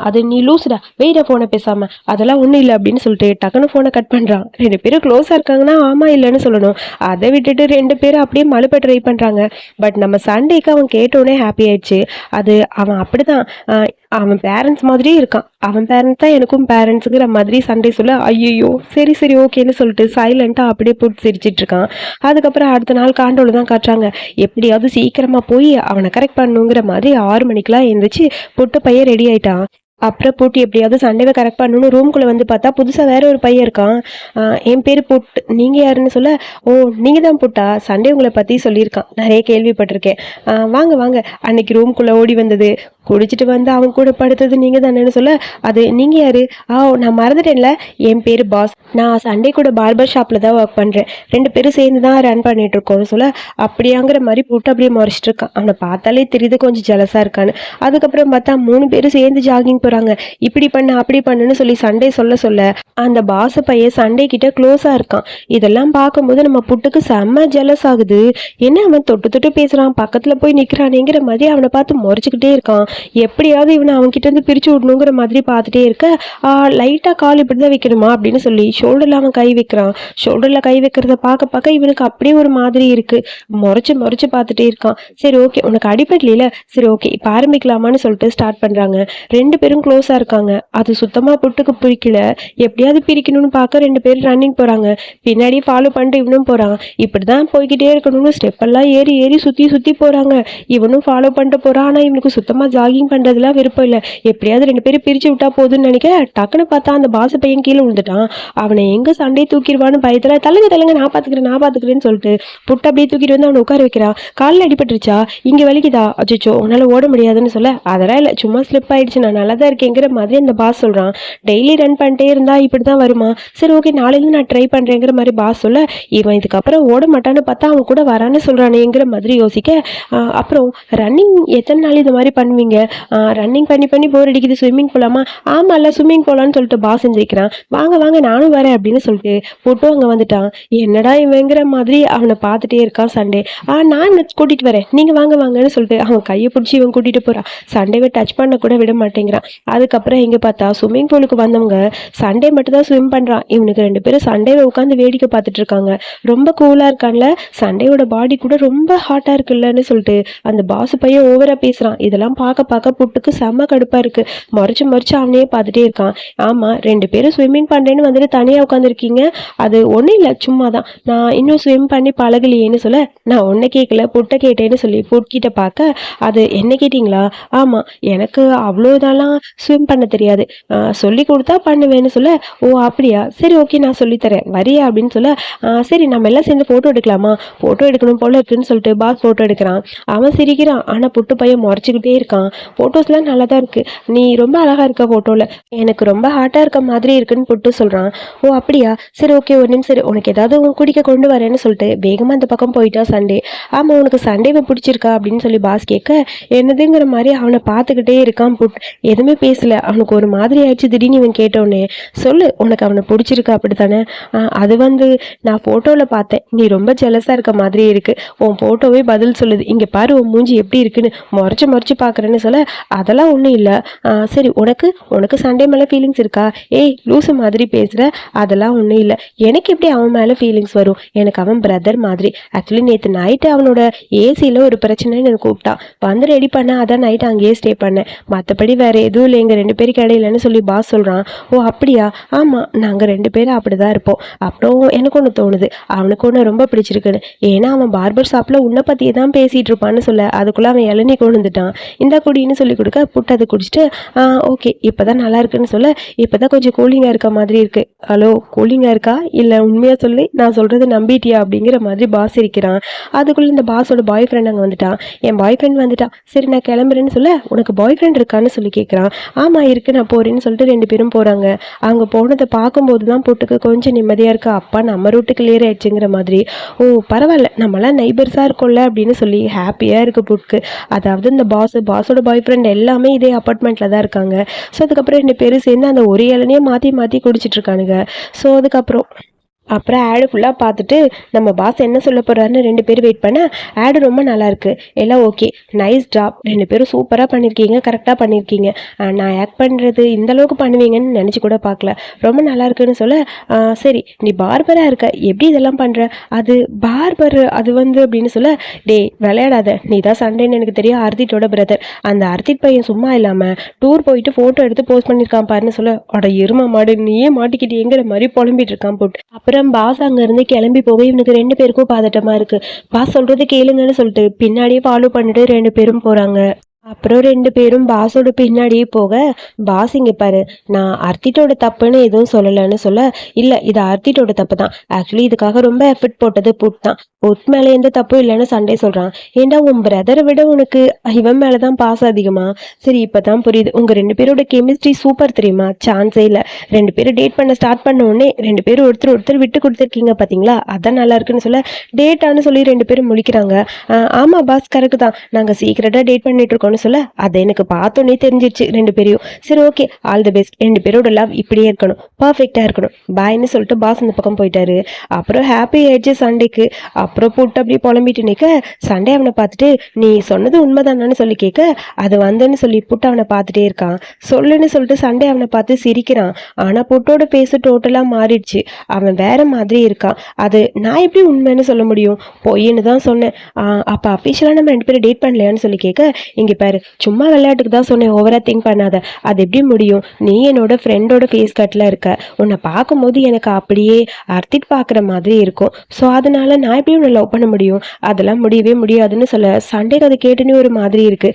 அது நீ லூஸ்டா, வெயிடா ஃபோனை பேசாமல், அதெல்லாம் ஒன்றும் இல்லை அப்படின்னு சொல்லிட்டு டக்குன்னு ஃபோனை கட் பண்ணுறான். 2 பேரும் க்ளோஸாக இருக்காங்கன்னா ஆமாம் இல்லைன்னு சொல்லணும். அதை விட்டுட்டு 2 பேரும் அப்படியே மழுப்ப ட்ரை பண்ணுறாங்க. பட் நம்ம சண்டேக்கு அவன் கேட்டோடனே ஹாப்பி ஆயிடுச்சு. அது அவன் அப்படிதான், அவன் பேரண்ட்ஸ் மாதிரியே இருக்கான், அவன் பேரண்ட்ஸ் தான் எனக்கும் பேரண்ட்ஸுங்கிற மாதிரி சண்டே சொல்ல, ஐயோ சரி சரி ஓகேன்னு சொல்லிட்டு சைலண்ட்டாக அப்படியே போட்டு சிரிச்சிட்டு இருக்கான். அதுக்கப்புறம் அடுத்த நாள் காண்டோவில் தான் காட்டுறாங்க. எப்படியாவது சீக்கிரமாக போய் அவனை கரெக்ட் பண்ணுங்கிற மாதிரி 6 மணிக்கெலாம் எழுந்திரிச்சு புட்டு பையன் ரெடி ஆயிட்டான். அப்புறம் போட்டு எப்படியாவது சண்டேவை கரெக்ட் பண்ணணும்னு ரூம்குள்ளே வந்து பார்த்தா புதுசாக வேற ஒரு பையன் இருக்கான். என் பேர் புட்டு, நீங்கள் யாருன்னு சொல்ல, ஓ நீங்கள் தான் புட்டா, சண்டே உங்களை பற்றி சொல்லியிருக்கான், நிறைய கேள்விப்பட்டிருக்கேன், வாங்க வாங்க, அன்னைக்கு ரூம்குள்ளே ஓடி வந்தது, குடிச்சிட்டு வந்து அவன் கூட படுத்தது நீங்கள் தானேன்னு சொல்ல, அது நீங்கள் யாரு, நான் மறந்துட்டேன்ல, என் பேர் பாஸ், நான் சண்டே கூட பார்பர் ஷாப்பில் தான் ஒர்க் பண்ணுறேன், 2 பேரும் சேர்ந்து தான் ரன் பண்ணிட்டு இருக்கோம்னு சொல்ல, அப்படியாங்கிற மாதிரி போட்டு அப்படியே மறைச்சிட்டு இருக்கான். அவனை பார்த்தாலே தெரியுது கொஞ்சம் ஜலசாக இருக்கான்னு. அதுக்கப்புறம் பார்த்தா 3 பேரும் சேர்ந்து ஜாகிங் போகிறாங்க. இப்படி பண்ணு அப்படி பண்ணுன்னு சொல்லி சண்டே சொல்ல சொல்ல அந்த பாச பையன் சண்டே கிட்ட க்ளோஸாக இருக்கான். இதெல்லாம் பார்க்கும்போது நம்ம புட்டுக்கு செம்ம ஜெலஸ் ஆகுது. என்ன அவன் தொட்டு தொட்டு பேசுகிறான், பக்கத்தில் போய் நிற்கிறானேங்கிற மாதிரி அவனை பார்த்து முறைச்சிக்கிட்டே இருக்கான். எப்படியாவது இவனை அவன்கிட்ட இருந்து பிரித்து விடணுங்கிற மாதிரி பார்த்துட்டே இருக்க லைட்டாக கால் இப்படி தான் வைக்கணுமா அப்படின்னு சொல்லி ஷோல்டரில் அவன் கை வைக்கிறான். ஷோல்டரில் கை வைக்கிறத பார்க்க பார்க்க இவனுக்கு அப்படியே ஒரு மாதிரி இருக்குது. முறைச்சு பார்த்துட்டே இருக்கான். சரி ஓகே உனக்கு அடிப்படல, சரி ஓகே இப்போ ஆரம்பிக்கலாமான்னு சொல்லிட்டு ஸ்டார்ட் பண்ணுறாங்க. ரெண்டு பேரும் க்ளோஸாக இருக்காங்க. அது சுத்தமாக புட்டுக்கு பிடிக்கல. எப்படியாவது பிரிக்கணும்னு பார்க்க ரெண்டு பேரும் ரன்னிங் போகிறாங்க. பின்னாடியே ஃபாலோ பண்ணிட்டு இவனும் போகிறான். இப்படி தான் போய்கிட்டே இருக்கணும்னு ஸ்டெப்பெல்லாம் ஏறி ஏறி சுற்றி போகிறாங்க. இவனும் ஃபாலோ பண்ணிட்டு போகிறான். ஆனால் இவனுக்கு சுத்தமாக ஜாகிங் பண்ணுறதுலாம் விருப்பம் இல்லை. எப்படியாவது ரெண்டு பேரும் பிரித்து விட்டா போதுன்னு நினைக்க டக்குன்னு பார்த்தா அந்த பாச பையன் கீழே விழுந்துட்டான். அவனை எங்கே சண்டையை தூக்கிடுவான்னு பயத்துல தலங்க நான் பார்த்துக்கிறேன்னு சொல்லிட்டு புட்டை அப்படியே தூக்கிட்டு வந்து அவனை உட்கார வைக்கிறான். காலில் அடிபட்டுருச்சா, இங்கே வலிக்குதா, அச்சோ உன்னால் ஓட முடியாதுன்னு சொல்ல அதெல்லாம் இல்லை சும்மா ஸ்லிப் ஆயிடுச்சு, நான் நல்லா தான் இருக்கேங்கிற மாதிரி அந்த பாஸ் சொல்கிறான். டெய்லி ரன் பண்ணிட்டே இருந்தா இப்படி தான் வருமா, சரி ஓகே நாளையிலேருந்து நான் ட்ரை பண்ணுறேங்கிற மாதிரி பாஸ் சொல்ல இவன் இதுக்கப்புறம் ஓட மாட்டான்னு பார்த்தா அவன் கூட வரான்னு சொல்கிறானேங்கிற மாதிரி யோசிக்க அப்புறம் ரன்னிங் எத்தனை நாள் இது மாதிரி பண்ணுவீங்க, ரன்னிங் பண்ணி போர் அடிக்குது, ஸ்விம்மிங் போகலாமா, ஆமாம்ல ஸ்விம்மிங் போகலான்னு சொல்லிட்டு பாஸ் செஞ்சுக்கிறான். வாங்க நானும் வரேன் அப்படின்னு சொல்லிட்டு போட்டு அங்கே வந்துட்டான். என்னடா இவங்கிற மாதிரி அவனை பார்த்துட்டே இருக்கான் சண்டே. நான் கூட்டிகிட்டு வரேன் நீங்கள் வாங்கன்னு சொல்லிட்டு அவன் கையை பிடிச்சி இவன் கூட்டிகிட்டு போகிறான். சண்டேவை டச் பண்ண கூட விட மாட்டேங்கிறான். அதுக்கப்புறம் எங்கே பார்த்தா ஸ்விம்மிங் பூலுக்கு வந்தவங்க சண்டே மட்டும் தான் ஸ்விம் பண்ணுறான். இவனுக்கு ரெண்டு பேரும் சண்டேவை உட்காந்து வேடிக்கை பார்த்துட்டு இருக்காங்க. ரொம்ப கூலாக இருக்கான்ல, சண்டேவோட பாடி கூட ரொம்ப ஹாட்டாக இருக்குல்லன்னு சொல்லிட்டு அந்த பாசு பையன் ஓவராக பேசுகிறான். இதெல்லாம் பார்க்க புட்டுக்கு செம்ம கடுப்பாக இருக்குது. முறைச்சு அவனையே பார்த்துட்டே இருக்கான். ஆமாம் ரெண்டு பேரும் ஸ்விம்மிங் பண்ணுறேன்னு வந்துட்டு தனியாக உட்காந்துருக்கீங்க, அது ஒன்றும் இல்லை சும்மா தான், நான் இன்னும் ஸ்விம் பண்ணி பழகலையேன்னு சொல்ல நான் ஒன்றை கேட்கல புட்டை கேட்டேன்னு சொல்லி புட்கிட்ட பார்க்க அது என்ன கேட்டிங்களா, ஆமாம் எனக்கு அவ்வளோதாலாம் ஸ்விம் பண்ண தெரியாது, சொல்லி கொடுத்தா பண்ணுவேன்னு சொல்ல ஓ அப்படியா சரி ஓகே நான் சொல்லித்தரேன் வரியா அப்படின்னு சொல்ல சரி நம்ம எல்லாம் சேர்ந்து ஃபோட்டோ எடுக்கலாமா, ஃபோட்டோ எடுக்கணும் போல இருக்குன்னு சொல்லிட்டு பாஸ் ஃபோட்டோ எடுக்கிறான். அவன் சிரிக்கிறான். ஆனால் புட்டு பையன் முறைச்சிக்கிட்டே இருக்கான். ஃபோட்டோஸ்லாம் நல்லா தான் இருக்குது, நீ ரொம்ப அழகாக இருக்க ஃபோட்டோவில், எனக்கு ரொம்ப ஹாட்டாக இருக்க மாதிரி இருக்குன்னு புட்டு சொல்கிறான். ஓ அப்படியா சரி ஓகே ஒரு நிமிஷம் சரி உனக்கு ஏதாவது உன் குடிக்க கொண்டு வரேன்னு சொல்லிட்டு வேகமாக அந்த பக்கம் போயிட்டா சண்டே. ஆமாம் உனக்கு சண்டேவை பிடிச்சிருக்கா அப்படின்னு சொல்லி பாஸ் கேட்க என்னதுங்கிற மாதிரி அவனை பார்த்துக்கிட்டே இருக்கான். புட் எதுவுமே பேசலை. அவனுக்கு ஒரு மாதிரி ஆயிடுச்சு. திடீர்னு இவன் கேட்டோன்னே சொல்லு உனக்கு அவனை பிடிச்சிருக்கா அப்படி தானே, அது வந்து நான் ஃபோட்டோவில் பார்த்தேன், நீ ரொம்ப ஜெலஸாக இருக்க மாதிரி இருக்குது, உன் ஃபோட்டோவே பதில் சொல்லுது, இங்கே பாரு உன் மூஞ்சி எப்படி இருக்குன்னு முறைச்சு பார்க்குறேன்னு சொல்ல அதெல்லாம் ஒன்றும் இல்லை, சரி உனக்கு சண்டே மேலே ஃபீலிங்ஸ் இருக்கா, ஏய் லூசு மாதிரி பேசுகிற, அதெல்லாம் ஒன்றும் இல்லை, எனக்கு எப்படி அவன் மேலே ஃபீலிங்ஸ் வரும், எனக்கு அவன் பிரதர் மாதிரி, ஆக்சுவலி நேற்று நைட்டு அவனோட ஏசியில் ஒரு பிரச்சனைன்னு எனக்கு கூப்பிட்டான், வந்து ரெடி பண்ண அதான் நைட்டு அங்கேயே ஸ்டே பண்ணேன், மற்றபடி வேறு எதுவும் இல்லை எங்கள் ரெண்டு பேருக்கு இடையிலன்னு சொல்லி பாஸ் சொல்கிறான். ஓ அப்படியா, ஆமாம் நாங்கள் ரெண்டு பேரும் அப்படி தான் இருப்போம். அப்புறம் எனக்கு ஒன்று தோணுது, அவனுக்கு ஒன்று ரொம்ப பிடிச்சிருக்குன்னு, ஏன்னா அவன் பார்பர் ஷாப்பில் உன்னை பற்றியே தான் பேசிகிட்டு இருப்பான்னு சொல்ல அதுக்குள்ளே அவன் இளநீ கொண்டு வந்துட்டான். இந்த குடின்னு சொல்லி கொடுக்க புட்டு அதை குடிச்சிட்டு ஓகே இப்போ தான் நல்லா இருக்குன்னு சொல்ல இப்போ தான் கொஞ்சம் கூலிங்காக இருக்க மாதிரி இருக்குது. ஹலோ கூலிங்காக இருக்கா இல்லை உண்மையாக சொல்லி நான் சொல்கிறது நம்பிட்டியா அப்படிங்கிற மாதிரி பாஸ் இருக்கிறான். அதுக்குள்ளே இந்த பாஸோட பாய் ஃப்ரெண்ட் அங்கே வந்துட்டான். என் பாய் ஃப்ரெண்ட் வந்துட்டான், சரி நான் கிளம்புறேன்னு சொல்ல உனக்கு பாய் ஃப்ரெண்ட் இருக்கான்னு சொல்லி கேட்குறான். ஆமாம் இருக்குது நான் போகிறேன்னு சொல்லிட்டு ரெண்டு பேரும் போகிறாங்க. அவங்க போனதை பார்க்கும்போது தான் புட்டுக்கு கொஞ்சம் நிம்மதியாக இருக்கா. அப்பா நம்ம ரூட்டு கிளியர் ஆயிடுச்சுங்கிற மாதிரி. ஓ பரவாயில்ல நம்மளாம் நைபர்ஸாக இருக்கோம்ல அப்படின்னு சொல்லி ஹாப்பியாக இருக்குது புட்டுக்கு. அதாவது இந்த பாஸோட பாய் ஃப்ரெண்ட் எல்லாமே இதே அப்பார்ட்மெண்ட்டில் தான் இருக்காங்க. ஸோ அதுக்கப்புறம் ரெண்டு பேரும் சேர்ந்து அந்த ஒரு இளநியே மாற்றி குடிச்சிட்டு இருக்கானுங்க. ஸோ அப்புறம் ஆடு ஃபுல்லாக பார்த்துட்டு நம்ம பாஸ் என்ன சொல்ல போகிறாருன்னு ரெண்டு பேரும் வெயிட் பண்ண ஆடு ரொம்ப நல்லாயிருக்கு, எல்லாம் ஓகே நைஸ் ஜாப், ரெண்டு பேரும் சூப்பராக பண்ணியிருக்கீங்க, கரெக்டாக பண்ணியிருக்கீங்க, நான் ஆக்ட் பண்ணுறது இந்தளவுக்கு பண்ணுவீங்கன்னு நினச்சி கூட பார்க்கல, ரொம்ப நல்லா இருக்குன்னு சொல்ல சரி நீ பார்பராக இருக்க எப்படி இதெல்லாம் பண்ணுற, அது பார்பர் அது வந்து அப்படின்னு சொல்ல டே விளையாடாத, நீ தான் சண்டேன்னு எனக்கு தெரியும், அர்த்திட்டோட பிரதர், அந்த அர்த்திட் பையன் சும்மா இல்லாமல் டூர் போயிட்டு ஃபோட்டோ எடுத்து போஸ்ட் பண்ணியிருக்கான் பாருன்னு சொல்ல அட எருமை மாடு நீயே மாட்டிக்கிட்டேங்கிற மாதிரி புலம்பிட்டு இருக்கான் போட்டு. அப்புறம் பாஸ் அங்கேருந்து கிளம்பி போக இவனுக்கு ரெண்டு பேருக்கும் பதட்டமாக இருக்குது. பாஸ் சொல்கிறது கேளுங்கன்னு சொல்லிட்டு பின்னாடியே ஃபாலோ பண்ணிட்டு ரெண்டு பேரும் போகிறாங்க. அப்புறம் ரெண்டு பேரும் பாஸோட பின்னாடியே போக பாஸ் இங்கே பாரு நான் அர்த்திட்டோட தப்புன்னு எதுவும் சொல்லலைன்னு சொல்ல இல்லை இது அர்த்திட்டோட தப்பு தான், ஆக்சுவலி இதுக்காக ரொம்ப எஃபர்ட் போட்டது புட் தான், புத் மேலே எந்த தப்பும் இல்லைன்னு சண்டே சொல்கிறான். ஏண்டா உன் பிரதரை விட உனக்கு இவன் மேலே தான் பாசம் அதிகமா? சரி இப்போ தான் புரியுது. உங்கள் 2 பேரோட கெமிஸ்ட்ரி சூப்பர் தெரியுமா? சான்ஸே இல்லை. 2 பேரும் டேட் பண்ண ஸ்டார்ட் பண்ண உடனே 2 பேரும் ஒருத்தர் ஒருத்தர் விட்டு கொடுத்துருக்கீங்க பார்த்தீங்களா? அதான் நல்லா இருக்குன்னு சொல்ல டேட்டான்னு சொல்லி 2 பேரும் முழிக்கிறாங்க. ஆமாம் பாஸ் கரெக்டு தான், நாங்கள் சீக்கிரட்டாக டேட் பண்ணிட்டு இருக்கோம்னு சொல்ல அதை எனக்கு பார்த்தோன்னே தெரிஞ்சிருச்சு 2 பேரையும். சரி ஓகே, ஆல் தி பெஸ்ட். 2 பேரோட லவ் இப்படியே இருக்கணும், பர்ஃபெக்டாக இருக்கணும், பாய்ன்னு சொல்லிட்டு பாஸ் அந்த பக்கம் போயிட்டாரு. அப்புறம் ஹாப்பி ஆயிடுச்சு சண்டேக்கு. அப்புறம் போட்டு அப்படியே புலம்பிட்டு நிற்க சண்டே அவனை பார்த்துட்டு நீ சொன்னது உண்மைதானான்னு சொல்லி கேட்க அது வந்துன்னு சொல்லி புட்டு அவனை பார்த்துட்டே இருக்கான். சொல்லுன்னு சொல்லிட்டு சண்டே அவனை பார்த்து சிரிக்கிறான். ஆனால் புட்டோட பேசு டோட்டலாக மாறிடுச்சு. அவன் வேற மாதிரி இருக்கான். அது நான் எப்படி உண்மைன்னு சொல்ல முடியும்? பொய்ன்னு தான் சொன்னேன். அப்போ அஃபிஷியலாக நம்ம 2 பேரும் டேட் பண்ணலையான்னு சொல்லி கேட்க இங்கே பாரு, சும்மா விளையாட்டுக்கு தான் சொன்னேன், ஓவராக திங்க் பண்ணாத. அது எப்படி முடியும்? நீ என்னோட ஃப்ரெண்டோட ஃபேஸ் கட்டில் இருக்க. உன்னை பார்க்கும்போது எனக்கு அப்படியே அர்த்திட் பார்க்குற மாதிரி இருக்கும். ஸோ அதனால நான் எப்படி உன்னை லவ் பண்ண முடியும்? அதெல்லாம் முடியவே முடியாதுன்னு சொல்ல சண்டேக்கு அதை கேட்டுன்னு ஒரு மாதிரி இருக்கு.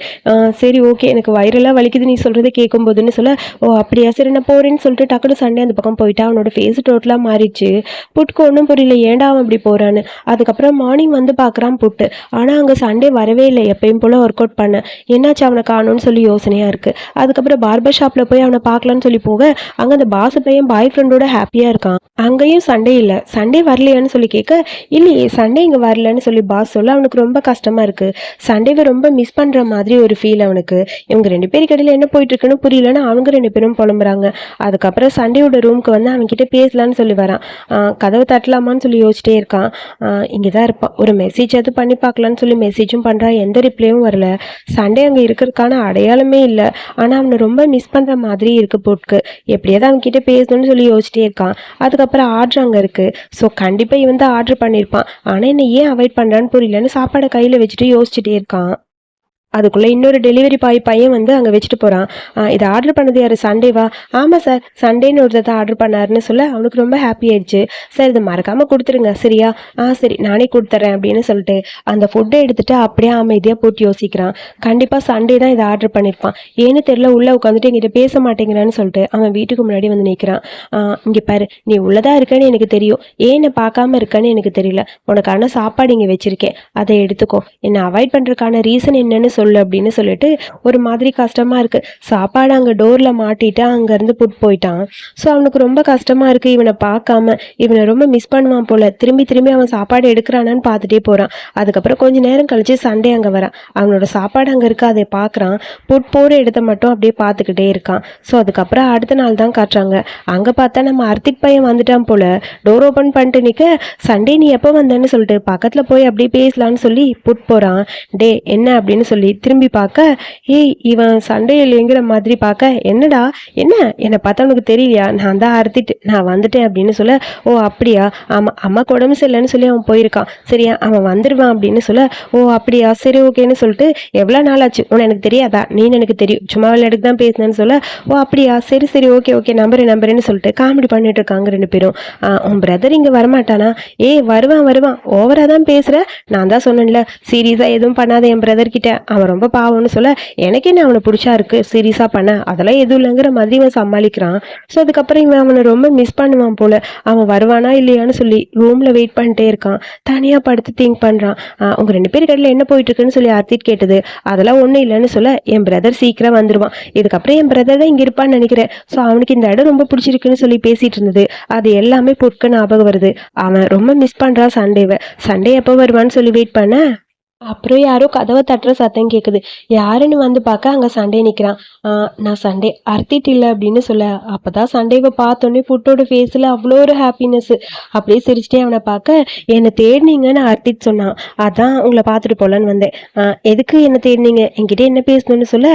சரி ஓகே, எனக்கு வயிறெல்லாம் வலிக்குது நீ சொல்கிறத கேட்கும்போதுன்னு சொல்ல ஓ அப்படியா, சரி நான் போகிறேன்னு சொல்லிட்டு டக்குனு சண்டே அந்த பக்கம் போயிட்டா. அவனோட ஃபேஸ் டோட்டலாக மாறிடுச்சு. புட்டுக்கு ஒன்றும் புரியல, ஏன்டா அவன் அப்படி போகிறான்னு. அதுக்கப்புறம் மார்னிங் வந்து பார்க்குறான் புட்டு. ஆனால் அங்கே சண்டே வரவே இல்லை. எப்பயும் போல் ஒர்க் அவுட் பண்ண என்னாச்சு அவனை காணும்னு சொல்லி யோசனையாக இருக்குது. அதுக்கப்புறம் பார்பர் ஷாப்பில் போய் அவனை பார்க்கலான்னு சொல்லி போக அங்கே அந்த பாஸ் பையன் பாய் ஃப்ரெண்டோட ஹாப்பியாக இருக்கான். அங்கேயும் சண்டே இல்லை. சண்டே வரலையான்னு சொல்லி கேட்க இல்லையே சண்டே இங்கே வரலன்னு சொல்லி பாஸ் சொல்ல அவனுக்கு ரொம்ப கஷ்டமாக இருக்குது. சண்டேவை ரொம்ப மிஸ் பண்ணுற மாதிரி ஒரு ஃபீல் அவனுக்கு. இவங்க 2 பேருக்கு இடையில என்ன போயிட்டு இருக்குன்னு புரியலன்னு அவங்க 2 பேரும் புலம்புறாங்க. அதுக்கப்புறம் சண்டேயோட ரூமுக்கு வந்து அவன்கிட்ட பேசலான்னு சொல்லி வரான். கதவை தட்டலாமான்னு சொல்லி யோசிச்சிட்டே இருக்கான். இங்கே தான் இருப்பான். ஒரு மெசேஜ் அது பண்ணி பார்க்கலான்னு சொல்லி மெசேஜும் பண்ணுறான். எந்த ரிப்ளையும் வரல. சண்டே அங்கே இருக்கிறதுக்கான அடையாளமே இல்லை. ஆனால் அவனை ரொம்ப மிஸ் பண்ணுற மாதிரி இருக்கு போட்டுக்கு. எப்படியாவது அவன்கிட்ட பேசணும்னு சொல்லி யோசிச்சிட்டே இருக்கான். அதுக்கப்புறம் ஆர்டர் அங்கே இருக்குது. ஸோ கண்டிப்பாக இவன் தான் ஆர்டர் பண்ணியிருப்பான். ஆனால் என்னை ஏன் அவாய்ட் பண்ணுறான்னு புரியலன்னு சாப்பாடை கையில் வச்சுட்டு யோசிச்சுட்டே இருக்கான். அதுக்குள்ளே இன்னொரு டெலிவரி பையன் வந்து அங்கே வச்சுட்டு போகிறான். இதை ஆர்டர் பண்ணது யார்? சண்டேவா? ஆமாம் சார், சண்டேன்னு ஒருத்தர் தான் ஆர்டர் பண்ணாருன்னு சொல்ல அவனுக்கு ரொம்ப ஹாப்பி ஆயிடுச்சு. சார் இதை மறக்காமல் கொடுத்துருங்க சரியா? சரி நானே கொடுத்துட்றேன் அப்படின்னு சொல்லிட்டு அந்த ஃபுட்டை எடுத்துகிட்டு அப்படியே அமைதியாக போட்டு யோசிக்கிறான். கண்டிப்பாக சண்டே தான் இதை ஆர்டர் பண்ணியிருப்பான். ஏன்னு தெரியல, உள்ளே உட்காந்துட்டு என்கிட்ட பேச மாட்டேங்கிறான்னு சொல்லிட்டு அவன் வீட்டுக்கு முன்னாடி வந்து நிற்கிறான். இங்கே பாரு, நீ உள்ளதாக இருக்கன்னு எனக்கு தெரியும், ஏன் என்னை பார்க்காம இருக்கன்னு எனக்கு தெரியல. உனக்கான சாப்பாடு இங்கே வச்சுருக்கேன், அதை எடுத்துக்கோ. என்னை அவாய்ட் பண்ணுறதுக்கான ரீசன் என்னன்னு சொல்லு அப்படின்னு சொல்லிட்டு ஒரு மாதிரி கஷ்டமா இருக்கு. சாப்பாடு அங்கே டோர்ல மாட்டிட்டு அங்கேருந்து புட்டு போயிட்டான். ஸோ அவனுக்கு ரொம்ப கஷ்டமா இருக்கு. இவனை பார்க்காம இவனை ரொம்ப மிஸ் பண்ணுவான் போல. திரும்பி திரும்பி அவன் சாப்பாடு எடுக்கிறானான்னு பார்த்துட்டே போறான். அதுக்கப்புறம் கொஞ்ச நேரம் கழிச்சு சண்டே அங்கே வரான். அவனோட சாப்பாடு அங்கே இருக்கு, அதை பார்க்குறான். புட் போகிற இடத்த மட்டும் அப்படியே பார்த்துக்கிட்டே இருக்கான். ஸோ அதுக்கப்புறம் அடுத்த நாள் தான் காட்டுறாங்க. அங்கே பார்த்தா நம்ம அர்த்திக் பையன் வந்துட்டான் போல. டோர் ஓப்பன் பண்ணிட்டு நிற்க சண்டே நீ எப்போ வந்தேன்னு சொல்லிட்டு பக்கத்தில் போய் அப்படியே பேசலான்னு சொல்லி புட் போகிறான். டே என்ன அப்படின்னு சொல்லி திரும்பி பார்க்க ஏய் இவன் சண்டே இல்லைங்கிற மாதிரி பார்க்க என்னடா என்ன என்னை பார்த்தா உனக்கு தெரியலையா? நான் தான் அறுத்திட்டு நான் வந்துட்டேன் அப்படின்னு சொல்ல ஓ அப்படியா, ஆமாம் அம்மாக்கு உடம்பு சரியில்லைன்னு சொல்லி அவன் போயிருக்கான் சரியா, அவன் வந்துடுவான் அப்படின்னு சொல்ல ஓ அப்படியா சரி ஓகேன்னு சொல்லிட்டு எவ்வளோ நாள் ஆச்சு உன்னை எனக்கு தெரியாதா? நீன்னு எனக்கு தெரியும், சும்மா விளையாட்டுக்கு தான் பேசினேன்னு சொல்ல ஓ அப்படியா சரி சரி ஓகே ஓகே நம்புறேன்னு சொல்லிட்டு காமெடி பண்ணிட்டு இருக்காங்க 2 பேரும். உன் பிரதர் இங்கே வரமாட்டானா? வருவான் ஓவரா தான் பேசுற, நான் தான் சொன்னேன்ல சீரியஸாக எதுவும் பண்ணாத என் பிரதர் கிட்ட, அவன் ரொம்ப பாவம்னு சொல்ல எனக்கு என்ன அவனை பிடிச்சா இருக்கு சீரியஸா பண்ண, அதெல்லாம் எதுவும் இல்லைங்கிற மாதிரி இவன் சமாளிக்கிறான். ஸோ அதுக்கப்புறம் இவன் அவனை ரொம்ப மிஸ் பண்ணுவான் போல. அவன் வருவானா இல்லையான்னு சொல்லி ரூம்ல வெயிட் பண்ணிட்டே இருக்கான். தனியா படுத்து திங்க் பண்றான். உங்க 2 பேருக்கு இடையில என்ன போயிட்டு இருக்குன்னு சொல்லி அர்த்திட் கேட்டது. அதெல்லாம் ஒன்றும் இல்லைன்னு சொல்ல என் பிரதர் சீக்கிரம் வந்துடுவான், இதுக்கப்புறம் என் பிரதர் தான் இங்கே இருப்பான்னு நினைக்கிறேன். ஸோ அவனுக்கு இந்த இடம் ரொம்ப பிடிச்சிருக்குன்னு சொல்லி பேசிட்டு இருந்தது. அது எல்லாமே பொட்க ஞாபகம் வருது. அவன் ரொம்ப மிஸ் பண்றான் சண்டேவை. சண்டே எப்போ வருவான்னு சொல்லி வெயிட் பண்ண அப்புறம் யாரோ கதவை தட்டுற சத்தம் கேட்குது. யாருன்னு வந்து பார்க்க அங்கே சண்டே நிற்கிறான். நான் சண்டே அர்த்திட் இல்லை அப்படின்னு சொல்ல அப்போ தான் சண்டேவை பார்த்தோன்னே புட்டோட ஃபேஸில் அவ்வளோ ஒரு ஹாப்பினஸ். அப்படியே சிரிச்சிட்டே அவனை பார்க்க என்னை தேடினீங்கன்னு அர்த்திட் சொன்னான், அதான் உங்களை பார்த்துட்டு போகலான்னு வந்தேன். எதுக்கு என்ன தேடினீங்க? என்கிட்ட என்ன பேசணும்னு சொல்ல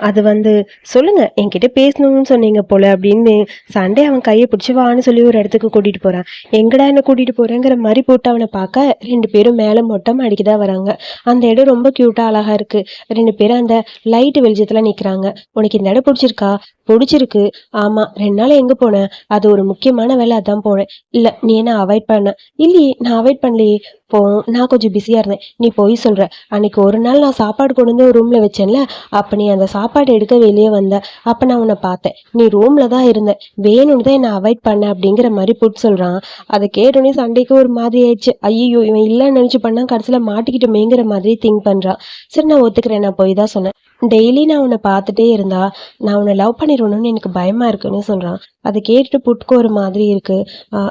அது வந்து சொல்லுங்க என்கிட்ட பேசணும்னு சொன்னீங்க போல அப்படின்னு சண்டே அவன் கையை பிடிச்சி வான்னு சொல்லி ஒரு இடத்துக்கு கூட்டிகிட்டு போகிறான். எங்கடா என்ன கூட்டிகிட்டு போகிறேங்கிற மாதிரி போட்டு அவனை பார்க்க 2 பேரும் மேலே மொட்டை மாடிக்கு தான் வராங்க. அந்த இடம் ரொம்ப க்யூட்டாக அழகாக இருக்குது. ரெண்டு பேரும் அந்த லைட்டு வெளிச்சத்தில் நிற்கிறாங்க. உனக்கு இந்த இடம் பிடிச்சிருக்கா? பிடிச்சிருக்கு. ஆமாம், 2 நாள் எங்கே போனேன்? அது ஒரு முக்கியமான வேலை, அதான் போனேன். இல்லை, நீ என்ன அவாய்ட் பண்ண? இல்லையே, நான் அவாய்ட் பண்ணலையே. போ, நான் கொஞ்சம் பிஸியாக இருந்தேன். நீ போய் சொல்கிற. அன்னைக்கு ஒரு நாள் நான் சாப்பாடு கொண்டு வந்து ஒரு ரூமில் வச்சேன்ல, அப்போ நீ அந்த சாப்பாடு எடுக்க வெளியே வந்த. அப்போ நான் உன்னை பார்த்தேன். நீ ரூமில் தான் இருந்த. வேணும்னு தான் என்னை அவாய்ட் பண்ண அப்படிங்கிற மாதிரி புட் சொல்கிறான். அதை கேட்டோன்னே சண்டைக்கு ஒரு மாதிரி ஆயிடுச்சு. ஐயோ, இவன் இல்லைன்னு நினச்சி பண்ணால் கடைசியில் மாட்டிக்கிட்டோமேங்கிற மாதிரி திங்க் பண்ணுறான். சரி, நான் ஒத்துக்கிறேன், நான் போய் தான் சொன்னேன். டெய்லி நான் உன்னை பார்த்துட்டே இருந்தா நான் உன்னை லவ் பண்ணிடணும்னு எனக்கு பயமாக இருக்குன்னு சொல்கிறான். அதை கேட்டுட்டு புட்க்கு ஒரு மாதிரி இருக்குது.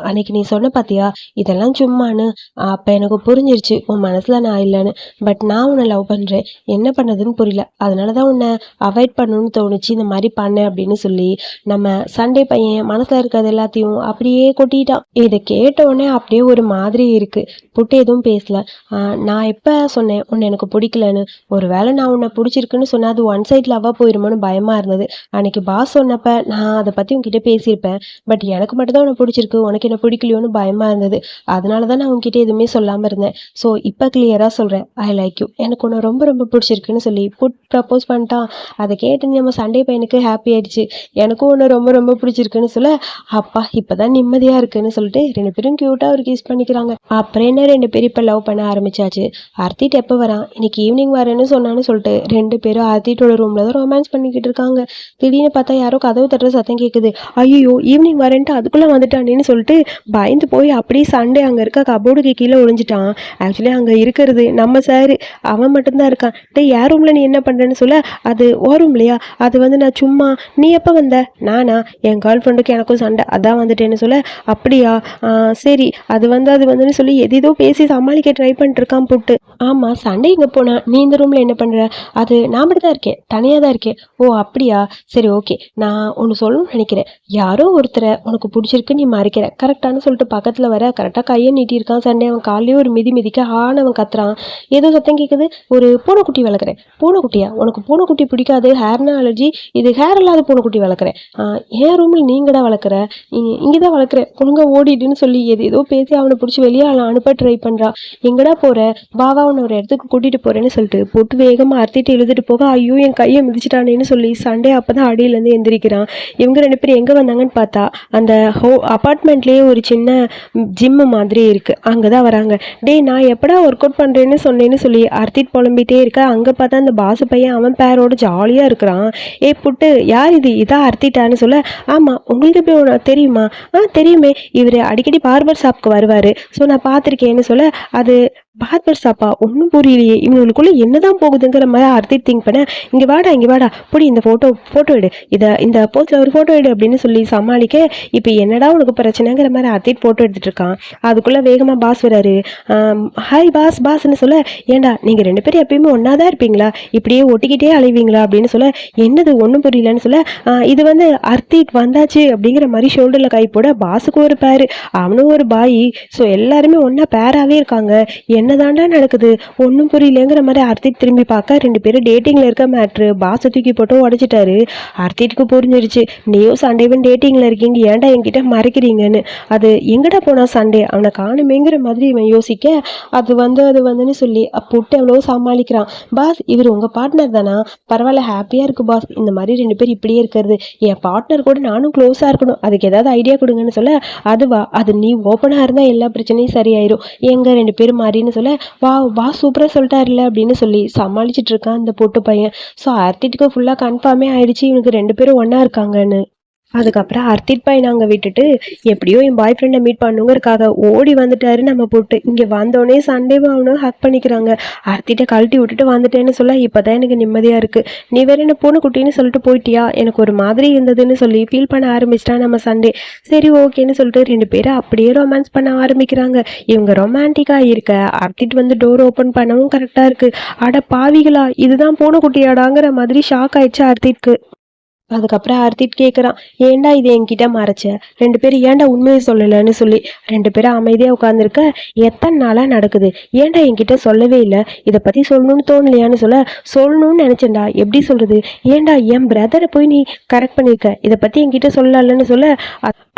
அன்னைக்கு நீ சொன்ன பார்த்தியா, இதெல்லாம் சும்மான்னு. அப்போ எனக்கு புரிஞ்சிருச்சு உன் மனசில் நான் இல்லைன்னு. பட் நான் உன்னை லவ் பண்ணுறேன். என்ன பண்ணதுன்னு புரியல. அதனால தான் உன்னை அவாய்ட் பண்ணணும்னு தோணுச்சு, இந்த மாதிரி பண்ணேன் அப்படின்னு சொல்லி நம்ம சண்டே பையன் மனசில் இருக்கிறது எல்லாத்தையும் அப்படியே கொட்டிட்டான். இதை கேட்டவுடனே அப்படியே ஒரு மாதிரி இருக்குது. புட்டு எதுவும் பேசல. நான் எப்போ சொன்னேன் உன்னை எனக்கு பிடிக்கலன்னு? ஒரு வேளை நான் உன்னை பிடிச்சிருக்குன்னு சொன்னால் அது ஒன் சைட் லவ்வாக போயிருமோன்னு பயமாக இருந்தது. அன்னைக்கு பாஸ் சொன்னப்போ நான் அதை பற்றி உங்ககிட்ட பேசியிருப்பேன். பட் எனக்கு மட்டும் தான் உன்னை பிடிச்சிருக்கு, உனக்கு என்ன பிடிக்கலையோன்னு பயமாக இருந்தது. அதனால தான் நான் உங்ககிட்ட எதுவுமே சொல்லாமல் இருந்தேன். ஸோ இப்போ கிளியராக சொல்கிறேன், ஐ லைக் யூ. எனக்கு உன்னை ரொம்ப ரொம்ப பிடிச்சிருக்குன்னு சொல்லி புட் ப்ரப்போஸ் பண்ணிட்டான். அதை கேட்டு நம்ம சண்டே பையனுக்கு ஹாப்பி ஆயிடுச்சு. எனக்கும் உன்னை ரொம்ப ரொம்ப பிடிச்சிருக்குன்னு சொல்ல, அப்பா இப்போ தான் நிம்மதியாக இருக்குன்னு சொல்லிட்டு 2 பேரும் க்யூட்டாக ஒரு கிஸ் பண்ணிக்கிறாங்க. அப்புறம் என்ன, 2 பேரும் இப்போ லவ் பண்ண ஆரம்பிச்சாச்சு. ஆர்த்திட் எப்போ வரான்? இன்னைக்கு ஈவினிங் வரேன்னு சொன்னான்னு சொல்லிட்டு 2 பேரும் ஆர்த்திட்டோட ரூமில் தான் ரொமான்ஸ் பண்ணிக்கிட்டு இருக்காங்க. திடீர்னு பார்த்தா யாரோ கதவு தட்டுற சத்தம் கேட்குது. ஐயோ, ஈவினிங் வரேன்ட்டு அதுக்குள்ளே வந்துட்டானேன்னு சொல்லிட்டு பயந்து போய் அப்படியே சண்டே அங்கே இருக்க கபோர்டுக்கு கீழே ஒழிஞ்சிட்டான். ஆக்சுவலி அங்கே இருக்கிறது நம்ம சார், அவன் மட்டும்தான் இருக்கான். யார் ரூமில் நீ என்ன பண்ணுறேன்னு சொல்ல, அது ஓ ரூம் இல்லையா, அது வந்து நான் சும்மா. நீ எப்போ வந்த? நானா, என் கேர்ள் ஃப்ரெண்டுக்கு எனக்கும் சண்டை, அதான் வந்துட்டேன்னு சொல்ல, அப்படியா, சரி, அது வந்துன்னு சொல்லி எதோ பேசி சமாளிக்க ட்ரை பண்ணிட்டு இருக்கான் புட்டு. ஆமாம், சண்டே இங்கே போனா, நீ இந்த ரூமில் என்ன பண்ணுற? அது நான் மட்டும் தான் இருக்கேன், தனியாக தான் இருக்கேன். ஓ அப்படியா, சரி ஓகே. நான் ஒன்று சொல்லணும்னு நினைக்கிறேன். யாரோ ஒருத்தரை உனக்கு பிடிச்சிருக்கு, நீ மறைக்கிற. கரெக்டானு சொல்லிட்டு பக்கத்தில் வர கரெக்டாக கையை நீட்டியிருக்கான் சண்டே. அவன் காலையே ஒரு மிதிக்க அவன் கத்துறான். ஏதோ சத்தம் கேட்குது. ஒரு பூனைக்குட்டி வளர்க்குறேன். பூனைக்குட்டியா? உனக்கு பூனைக்குட்டி பிடிக்காது, ஹேர்னா அலர்ஜி. இது ஹேர் இல்லாத பூனைக்குட்டி வளர்க்குறேன். என் ரூமில் நீங்கடா வளர்க்குற? இங்கே தான் வளர்க்குறேன், ஒழுங்கா ஓடிடுன்னு சொல்லி ஏதோ பேசி அவனை பிடிச்சி வெளியே அனுப்ப ட்ரை பண்ணுறான். எங்கடா போகிற? பாவா உன்னை ஒரு இடத்துக்கு கூட்டிகிட்டு போகிறேன்னு சொல்லிட்டு போட்டு வேகமாக அறுத்திட்டு எழுதிட்டு போக, ஐயோ என் கையை மிதிச்சிட்டானேன்னு சொல்லி சண்டே அப்போ தான் அடியிலேருந்து எந்திரிக்கிறான். இவங்க 2 பேரும் எங்கே வந்தாங்கன்னு பார்த்தா அந்த அப்பார்ட்மெண்ட்லேயே ஒரு சின்ன ஜிம்மு மாதிரி இருக்குது, அங்கே தான் வராங்க. நான் எப்படா ஒர்க் அவுட் பண்ணுறேன்னு சொன்னேன்னு சொல்லி அர்த்திட் புலம்பிகிட்டே இருக்க, அங்கே பார்த்தா அந்த பாசு பையன் அவன் பேரோட ஜாலியாக இருக்கிறான். புட்டு, யார் இது? இதான் அர்த்திட்டான்னு சொல்ல, ஆமாம், உங்களுக்கு எப்படி உனக்கு தெரியுமா? தெரியுமே, இவர் அடிக்கடி பார்பர் ஷாப்க்கு வருவார், ஸோ நான் பார்த்துருக்கேன்னு சொல்ல, அது பார்பர் ஷாப்பா? ஒன்றும் புரியலையே, இவங்களுக்குள்ளே என்னதான் போகுதுங்கிற மாதிரி அர்த்திட் திங்க் பண்ண, இங்கே வாடா புடி, இந்த ஃபோட்டோ எடு, இந்த போஸ்ட்டில் ஒரு ஃபோட்டோ எடு அப்படின்னு சொல்லி சமாளிக்க, இப்போ என்னடா உனக்கு பிரச்சனைங்கிற மாதிரி அர்த்திட் ஃபோட்டோ எடுத்துகிட்டு இருக்கான். அதுக்குள்ளே வேகமாக பாஸ் வராரு. ஹாய் பாஸ்ன்னு சொல்ல, ஏண்டா நீங்கள் 2 பேரும் எப்பயுமே ஒன்றா தான் இருப்பீங்களா, இப்படியே ஒட்டிக்கிட்டே அலைவீங்களா அப்படின்னு சொல்ல, என்னது ஒன்றும் புரியலன்னு சொல்ல, இது வந்து அர்த்திட் வந்தாச்சு அப்படிங்கிற மாதிரி ஷோல்டரில் கை போட, பாஸுக்கு ஒரு பேர், அவனும் ஒரு பாய், ஸோ எல்லாருமே ஒன்றா பேராகவே இருக்காங்க. என்னதாண்டா நடக்குது, ஒன்றும் புரியலங்கிற மாதிரி அர்த்திட் திரும்பி பார்க்க, 2 பேரும் டேட்டிங்கில் இருக்க மேட்ரு பாஸை தூக்கி போட்டு உடச்சிட்டாரு. அர்த்திட்டுக்கு புரிஞ்சிருச்சு, நீயும் சண்டேவன் டேட்டிங்கில் இருக்கீங்க, ஏன்டா என்கிட்ட மறைக்கிறீங்கன்னு. அது எங்கடா போனா சண்டே, அவனை காணுமேங்கிற மாதிரி இவன் யோசிக்க, அது வந்துன்னு சொல்லி புட்டு எவ்வளோ சமாளிக்கிறான். பாஸ், இவர் உங்கள் பார்ட்னர் தானா? பரவாயில்ல, ஹாப்பியாக இருக்கு பாஸ், இந்த மாதிரி 2 பேர் இப்படியே இருக்கிறது. என் பார்ட்னர் கூட நானும் க்ளோஸாக இருக்கணும், அதுக்கு ஏதாவது ஐடியா கொடுங்கன்னு சொல்ல, அதுவா, அது நீ ஓப்பனாக இருந்தால் எல்லா பிரச்சனையும் சரியாயிரும், எங்க 2 பேரும் மாறின்னு சொல்ல, வா சூப்பராக சொல்லிட்டாருல்ல அப்படின்னு சொல்லி சமாளிச்சுட்டு இருக்கான் அந்த பொட்டு பையன். ஸோ அர்த்திட்டுக்கு ஃபுல்லாக கன்ஃபார்மே ஆயிடுச்சு இவனுக்கு 2 பேரும் ஒன்றா இருக்காங்கன்னு. அதுக்கப்புறம் அர்த்திட் பையனை அங்கே விட்டுட்டு எப்படியோ என் பாய் ஃப்ரெண்டை மீட் பண்ணுங்கிறக்காக ஓடி வந்துட்டாரு நம்ம போட்டு. இங்கே வந்தோடனே சண்டேவும் அவனும் ஹக் பண்ணிக்கிறாங்க. அர்த்திட்ட கழட்டி விட்டுட்டு வந்துட்டேன்னு சொல்ல, இப்போ தான் எனக்கு நிம்மதியாக இருக்குது. நீ வேற என்ன பூனைக்குட்டின்னு சொல்லிட்டு போயிட்டியா, எனக்கு ஒரு மாதிரி இருந்ததுன்னு சொல்லி ஃபீல் பண்ண ஆரம்பிச்சிட்டா நம்ம சண்டே. சரி ஓகேன்னு சொல்லிட்டு 2 பேரும் அப்படியே ரொமான்ஸ் பண்ண ஆரம்பிக்கிறாங்க. இவங்க ரொமான்டிக்காக இருக்க அர்த்திட் வந்து டோர் ஓப்பன் பண்ணவும் கரெக்டாக இருக்குது. அட பாவிகளா, இதுதான் பூனைக்குட்டியாடாங்கிற மாதிரி ஷாக் ஆயிடுச்சு அர்த்திட்க்கு. அதுக்கப்புறம் ஆர்த்திட் கேட்குறான், ஏன்டா இது என்கிட்ட மறைச்ச? 2 பேரும் ஏன்டா உண்மையை சொல்லலைன்னு சொல்லி. 2 பேரும் அமைதியாக உட்காந்துருக்க. எத்தனை நாளாக நடக்குது, ஏன்டா என்கிட்ட சொல்லவே இல்லை? இதை பற்றி சொல்லணும்னு தோணலையான்னு சொல்ல, சொல்லணும்னு நினச்சேன்டா, எப்படி சொல்கிறது? ஏன்டா என் பிரதரை போய் நீ கரெக்ட் பண்ணியிருக்க, இதை பற்றி என்கிட்ட சொல்லலன்னு சொல்ல,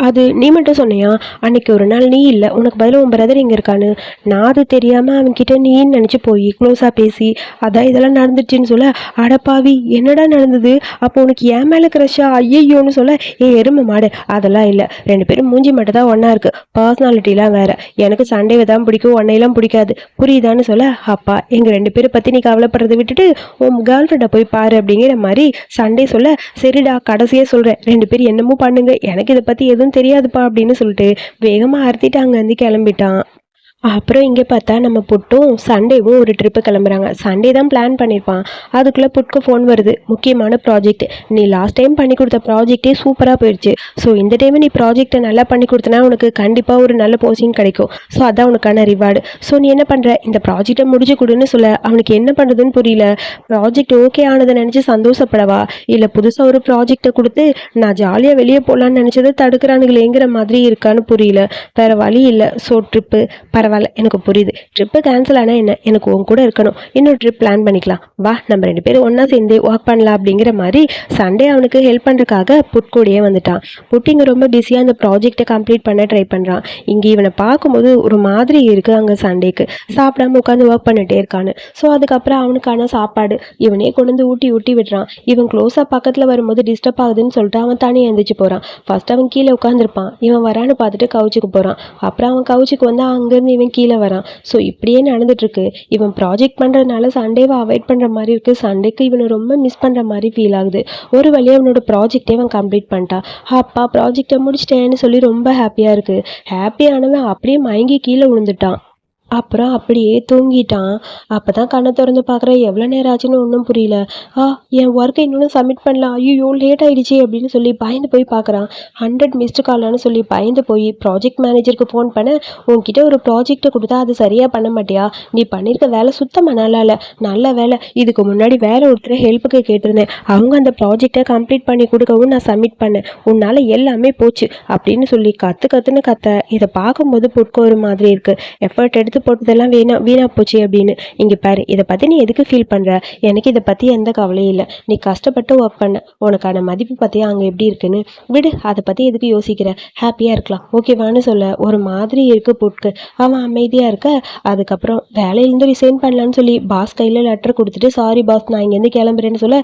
அது நீ மட்டும் சொன்னியா? அன்னைக்கு ஒரு நாள் நீ இல்லை, உனக்கு பதிலாக உன் பிரதர் எங்கே இருக்கான்னு நான் அது தெரியாமல் அவன்கிட்ட நீன்னு நினச்சி போய் க்ளோஸாக பேசி அதான் இதெல்லாம் நடந்துச்சுன்னு சொல்ல, அடப்பாவி என்னடா நடந்தது? அப்போ உனக்கு ஏன் மேலே க்ரஷ்ஷா? ஐயையோன்னு சொல்ல, எருமை மாடு அதெல்லாம் இல்லை, 2 பேரும் மூஞ்சி மட்டும் தான் ஒன்றா இருக்குது, பர்சனாலிட்டிலாம் வேறு. எனக்கு சண்டேவை தான் பிடிக்கும், உன்னையெல்லாம் பிடிக்காது, புரியுதான்னு சொல்ல, அப்பா எங்கள் 2 பேரை பற்றி நீ கவலைப்படுறதை விட்டுட்டு உன் கேர்ள் ஃப்ரெண்டை போய் பாரு அப்படிங்கிற மாதிரி சண்டே சொல்ல, சரிடா கடைசியாக சொல்கிறேன், 2 பேரும் என்னமோ பண்ணுங்க, எனக்கு இதை பற்றி எதுவும் தெரியாதுப்பா அப்படின்னு சொல்லிட்டு வேகமாக அறுத்திட்டு அங்கேருந்து கிளம்பிட்டான். அப்புறம் இங்கே பார்த்தா நம்ம புட்டும் சண்டேவும் ஒரு ட்ரிப்பு கிளம்புறாங்க. சண்டே தான் பிளான் பண்ணியிருப்பான். அதுக்குள்ளே புட்க்கு ஃபோன் வருது, முக்கியமான ப்ராஜெக்ட், நீ லாஸ்ட் டைம் பண்ணி கொடுத்த ப்ராஜெக்டே சூப்பராக போயிடுச்சு, ஸோ இந்த டைம் நீ ப்ராஜெக்டை நல்லா பண்ணி கொடுத்தனா உனக்கு கண்டிப்பாக ஒரு நல்ல போஸ்டிங் கிடைக்கும், ஸோ அதான் உனக்கான ரிவார்டு. ஸோ நீ என்ன பண்ணுற, இந்த ப்ராஜெக்டை முடிச்சு கொடுன்னு சொல்ல அவனுக்கு என்ன பண்ணுறதுன்னு புரியல. ப்ராஜெக்ட் ஓகே ஆனதை நினச்சி சந்தோஷப்படவா, இல்லை புதுசாக ஒரு ப்ராஜெக்டை கொடுத்து நான் ஜாலியாக வெளியே போகலான்னு நினச்சதை தடுக்கிறானுங்களேங்கிற மாதிரி இருக்கான்னு புரியல. வேறு வழி இல்லை. ஸோ ட்ரிப்பு பரவாயில்ல, எனக்கு புரியுது, ட்ரிப்பு கேன்சல் ஆனால் என்ன, எனக்கு உன் கூட இருக்கணும், இன்னொரு ட்ரிப் பிளான் பண்ணிக்கலாம், வா நம்ம 2 பேரும் ஒன்றா சேர்ந்து ஒர்க் பண்ணலாம் அப்படிங்கிற மாதிரி சண்டே அவனுக்கு ஹெல்ப் பண்ணுறதுக்காக புட் கூடயே வந்துட்டான். புட் இங்கே ரொம்ப பிஸியாக அந்த ப்ராஜெக்டை கம்ப்ளீட் பண்ண ட்ரை பண்ணுறான். இங்கே இவனை பார்க்கும்போது ஒரு மாதிரி இருக்குது. அங்கே சண்டேக்கு சாப்பிடாம உட்காந்து ஒர்க் பண்ணிகிட்டே இருக்கான்னு. ஸோ அதுக்கப்புறம் அவனுக்கான சாப்பாடு இவனே கொண்டு வந்து ஊட்டி விடுறான். இவன் க்ளோஸாக பக்கத்தில் வரும்போது டிஸ்டர்ப் ஆகுதுன்னு சொல்லிட்டு அவன் தனியாக எழுந்திரிச்சு போகிறான். ஃபர்ஸ்ட் அவன் கீழே உட்காந்துருப்பான், இவன் வரான்னு பார்த்துட்டு கவுச்சுக்கு போகிறான். அப்புறம் அவன் கவுச்சுக்கு வந்து அங்கேருந்து இவன் கீழே வரான். ஸோ இப்படியே நடந்துட்டுருக்கு. இவன் ப்ராஜெக்ட் பண்ணுறதுனால சண்டேவை அவாய்ட் பண்ணுற மாதிரி இருக்குது. சண்டேக்கு இவனை ரொம்ப மிஸ் பண்ணுற மாதிரி ஃபீல் ஆகுது. ஒரு வழியாக அவனோட ப்ராஜெக்டே அவன் கம்ப்ளீட் பண்ணிட்டான். அப்பா ப்ராஜெக்டை முடிச்சிட்டேன்னு சொல்லி ரொம்ப ஹாப்பியாக இருக்குது. ஹாப்பியானவன் அப்படியே மயங்கி கீழே விழுந்துட்டான். அப்புறம் அப்படியே தூங்கிட்டான். அப்போ தான் கண்ணை திறந்து பார்க்குறேன், எவ்வளோ நேரம் ஆச்சுன்னு ஒன்றும் புரியல. என் ஒர்க்கை இன்னொன்று சப்மிட் பண்ணலாம், ஐயோ லேட் ஆகிடுச்சி அப்படின்னு சொல்லி பயந்து போய் பார்க்குறான். 100 மிஸ்டு காலான்னு சொல்லி பயந்து போய் ப்ராஜெக்ட் மேனேஜருக்கு ஃபோன் பண்ண, உன்கிட்ட ஒரு ப்ராஜெக்டை கொடுத்தா அது சரியாக பண்ண மாட்டியா, நீ பண்ணியிருக்க வேலை சுத்தமாக நல்லா இல்லை, நல்ல வேலை இதுக்கு முன்னாடி வேற ஒருத்தர் ஹெல்ப்புக்கு கேட்டிருந்தேன், அவங்க அந்த ப்ராஜெக்டை கம்ப்ளீட் பண்ணி கொடுக்கவும் நான் சப்மிட் பண்ணேன், உன்னால் எல்லாமே போச்சு அப்படின்னு சொல்லி கற்றுன்னு இதை பார்க்கும்போது புட்க ஒரு மாதிரி இருக்குது. எஃபர்ட் எடுத்து போட்டதெல்லாம் வீணா போச்சு அப்படின்னு. இங்கே பாரு, இதை பற்றி நீ எதுக்கு ஃபீல் பண்ணுற, எனக்கு இதை பற்றி எந்த கவலையும் இல்லை, நீ கஷ்டப்பட்டு ஒர்க் பண்ண, உனக்கான மதிப்பு பற்றியா அங்கே எப்படி இருக்குன்னு விடு, அதை பற்றி எதுக்கு யோசிக்கிற, ஹாப்பியாக இருக்கலாம் ஓகேவான்னு சொல்ல ஒரு மாதிரி இருக்கு புட்க்கு. அவன் அமைதியாக இருக்க. அதுக்கப்புறம் வேலையிலேருந்து ரிசைன் பண்ணலான்னு சொல்லி பாஸ் கையில் லெட்டர் கொடுத்துட்டு, சாரி பாஸ் நான் இங்கேருந்து கிளம்புறேன்னு சொல்ல,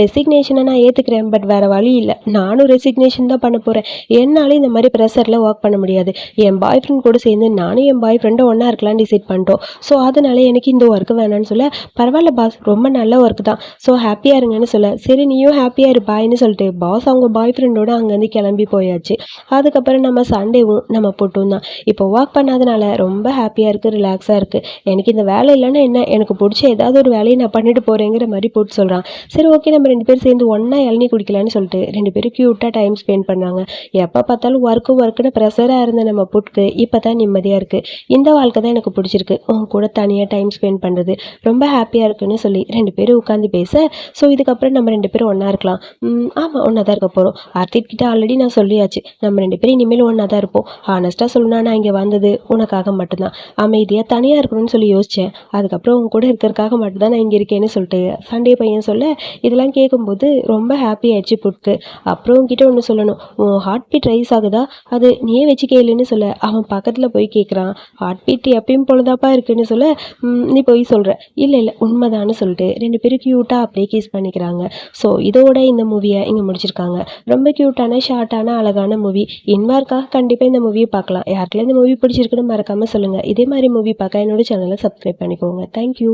ரெசிக்னேஷனை நான் ஏற்றுக்கிறேன், பட் வேறு வழி இல்லை, நானும் ரெசிக்னேஷன் தான் பண்ண போகிறேன், என்னாலும் இந்த மாதிரி ப்ரெஷரில் ஒர்க் பண்ண முடியாது, என் பாய் ஃப்ரெண்ட் கூட சேர்ந்து நானும் என் பாய் ஃப்ரெண்டை ஒன்றா இருக்கலாம் டிசைட் பண்ணிட்டோம், ஸோ அதனால எனக்கு இந்த ஒர்க்கு வேணான்னு சொல்ல, பரவாயில்ல பாஸ் ரொம்ப நல்ல ஒர்க் தான், ஸோ ஹாப்பியாக இருங்கன்னு சொல்ல, சரி நீயும் ஹாப்பியாக இரு பாய்ன்னு சொல்லிட்டு பாஸ் அவங்க பாய் ஃப்ரெண்டோட அங்கேருந்து கிளம்பி போயாச்சு. அதுக்கப்புறம் நம்ம சண்டேவும் நம்ம போட்டும் தான் இப்போ ஒர்க் பண்ணாதனால ரொம்ப ஹாப்பியாக இருக்குது, ரிலாக்ஸாக இருக்குது, எனக்கு இந்த வேலை இல்லைன்னா என்ன, எனக்கு பிடிச்ச ஏதாவது ஒரு வேலையை நான் பண்ணிட்டு போகிறேங்கிற மாதிரி போட்டு சொல்கிறான். சரி ஓகே நம்ம 2 பேரும் சேர்ந்து ஒன்றா இளநீ குடிக்கலான்னு சொல்லிட்டு 2 பேரும் க்யூட்டாக டைம் ஸ்பெண்ட் பண்ணாங்க. எப்போ பார்த்தாலும் ஒர்க்குன்னு ப்ரெஷராக இருந்த நம்ம புட்க்கு இப்போ தான் நிம்மதியாக இருக்குது. இந்த வாழ்க்கை தான் எனக்கு பிடிச்சிருக்கு, உன் கூட தனியாக டைம் ஸ்பெண்ட் பண்ணுறது ரொம்ப ஹாப்பியாக இருக்குன்னு சொல்லி 2 பேரும் உட்காந்து பேச, ஸோ இதுக்கப்புறம் நம்ம 2 பேரும் ஒன்றா இருக்கலாம். ஆமாம் ஒன்றா தான் இருக்க போகிறோம். ஆர்த்திட் கிட்ட ஆல்ரெடி நான் சொல்லியாச்சு, நம்ம 2 பேரும் இனிமேல் ஒன்றா தான் இருப்போம். ஹானஸ்ட்டாக சொல்லணும்னா நான் இங்கே வந்தது உனக்காக மட்டும்தான், அமைதியாக தனியாக இருக்கணும்னு சொல்லி யோசித்தேன், அதுக்கப்புறம் உன் கூட இருக்கிறதுக்காக மட்டும்தான் நான் இங்கே இருக்கேன்னு சொல்லிட்டு சண்டே பையன் சொல்ல, இதெல்லாம் கேட்கும்போது ரொம்ப ஹாப்பி ஆயிடுச்சு புட்க்கு. அப்புறம் உன்கிட்ட ஒன்று சொல்லணும், உன் ஹார்ட் பீட் ரைஸ் ஆகுதா, அது நீயே வச்சு கேளுன்னு சொல்ல, அவன் பக்கத்தில் போய் கேட்குறான். ஹார்ட் பீட் எப்பயும் பொழுதாப்பா இருக்குன்னு சொல்ல, நீ போய் சொல்கிற, இல்லை உண்மைதான்னு சொல்லிட்டு 2 பேரும் க்யூட்டாக அப்படியே கிஸ் பண்ணிக்கிறாங்க. ஸோ இதோட இந்த மூவியை இங்கே முடிச்சிருக்காங்க. ரொம்ப க்யூட்டான ஷார்ட்டான அழகான மூவி. இன்வார்க்காக கண்டிப்பாக இந்த மூவியை பார்க்கலாம். யாருக்கெல்லாம் இந்த மூவி பிடிச்சிருக்குன்னு மறக்காமல் சொல்லுங்கள். இதே மாதிரி மூவி பார்க்க என்னோட சேனலை சப்ஸ்கிரைப் பண்ணிக்கோங்க. தேங்க்யூ.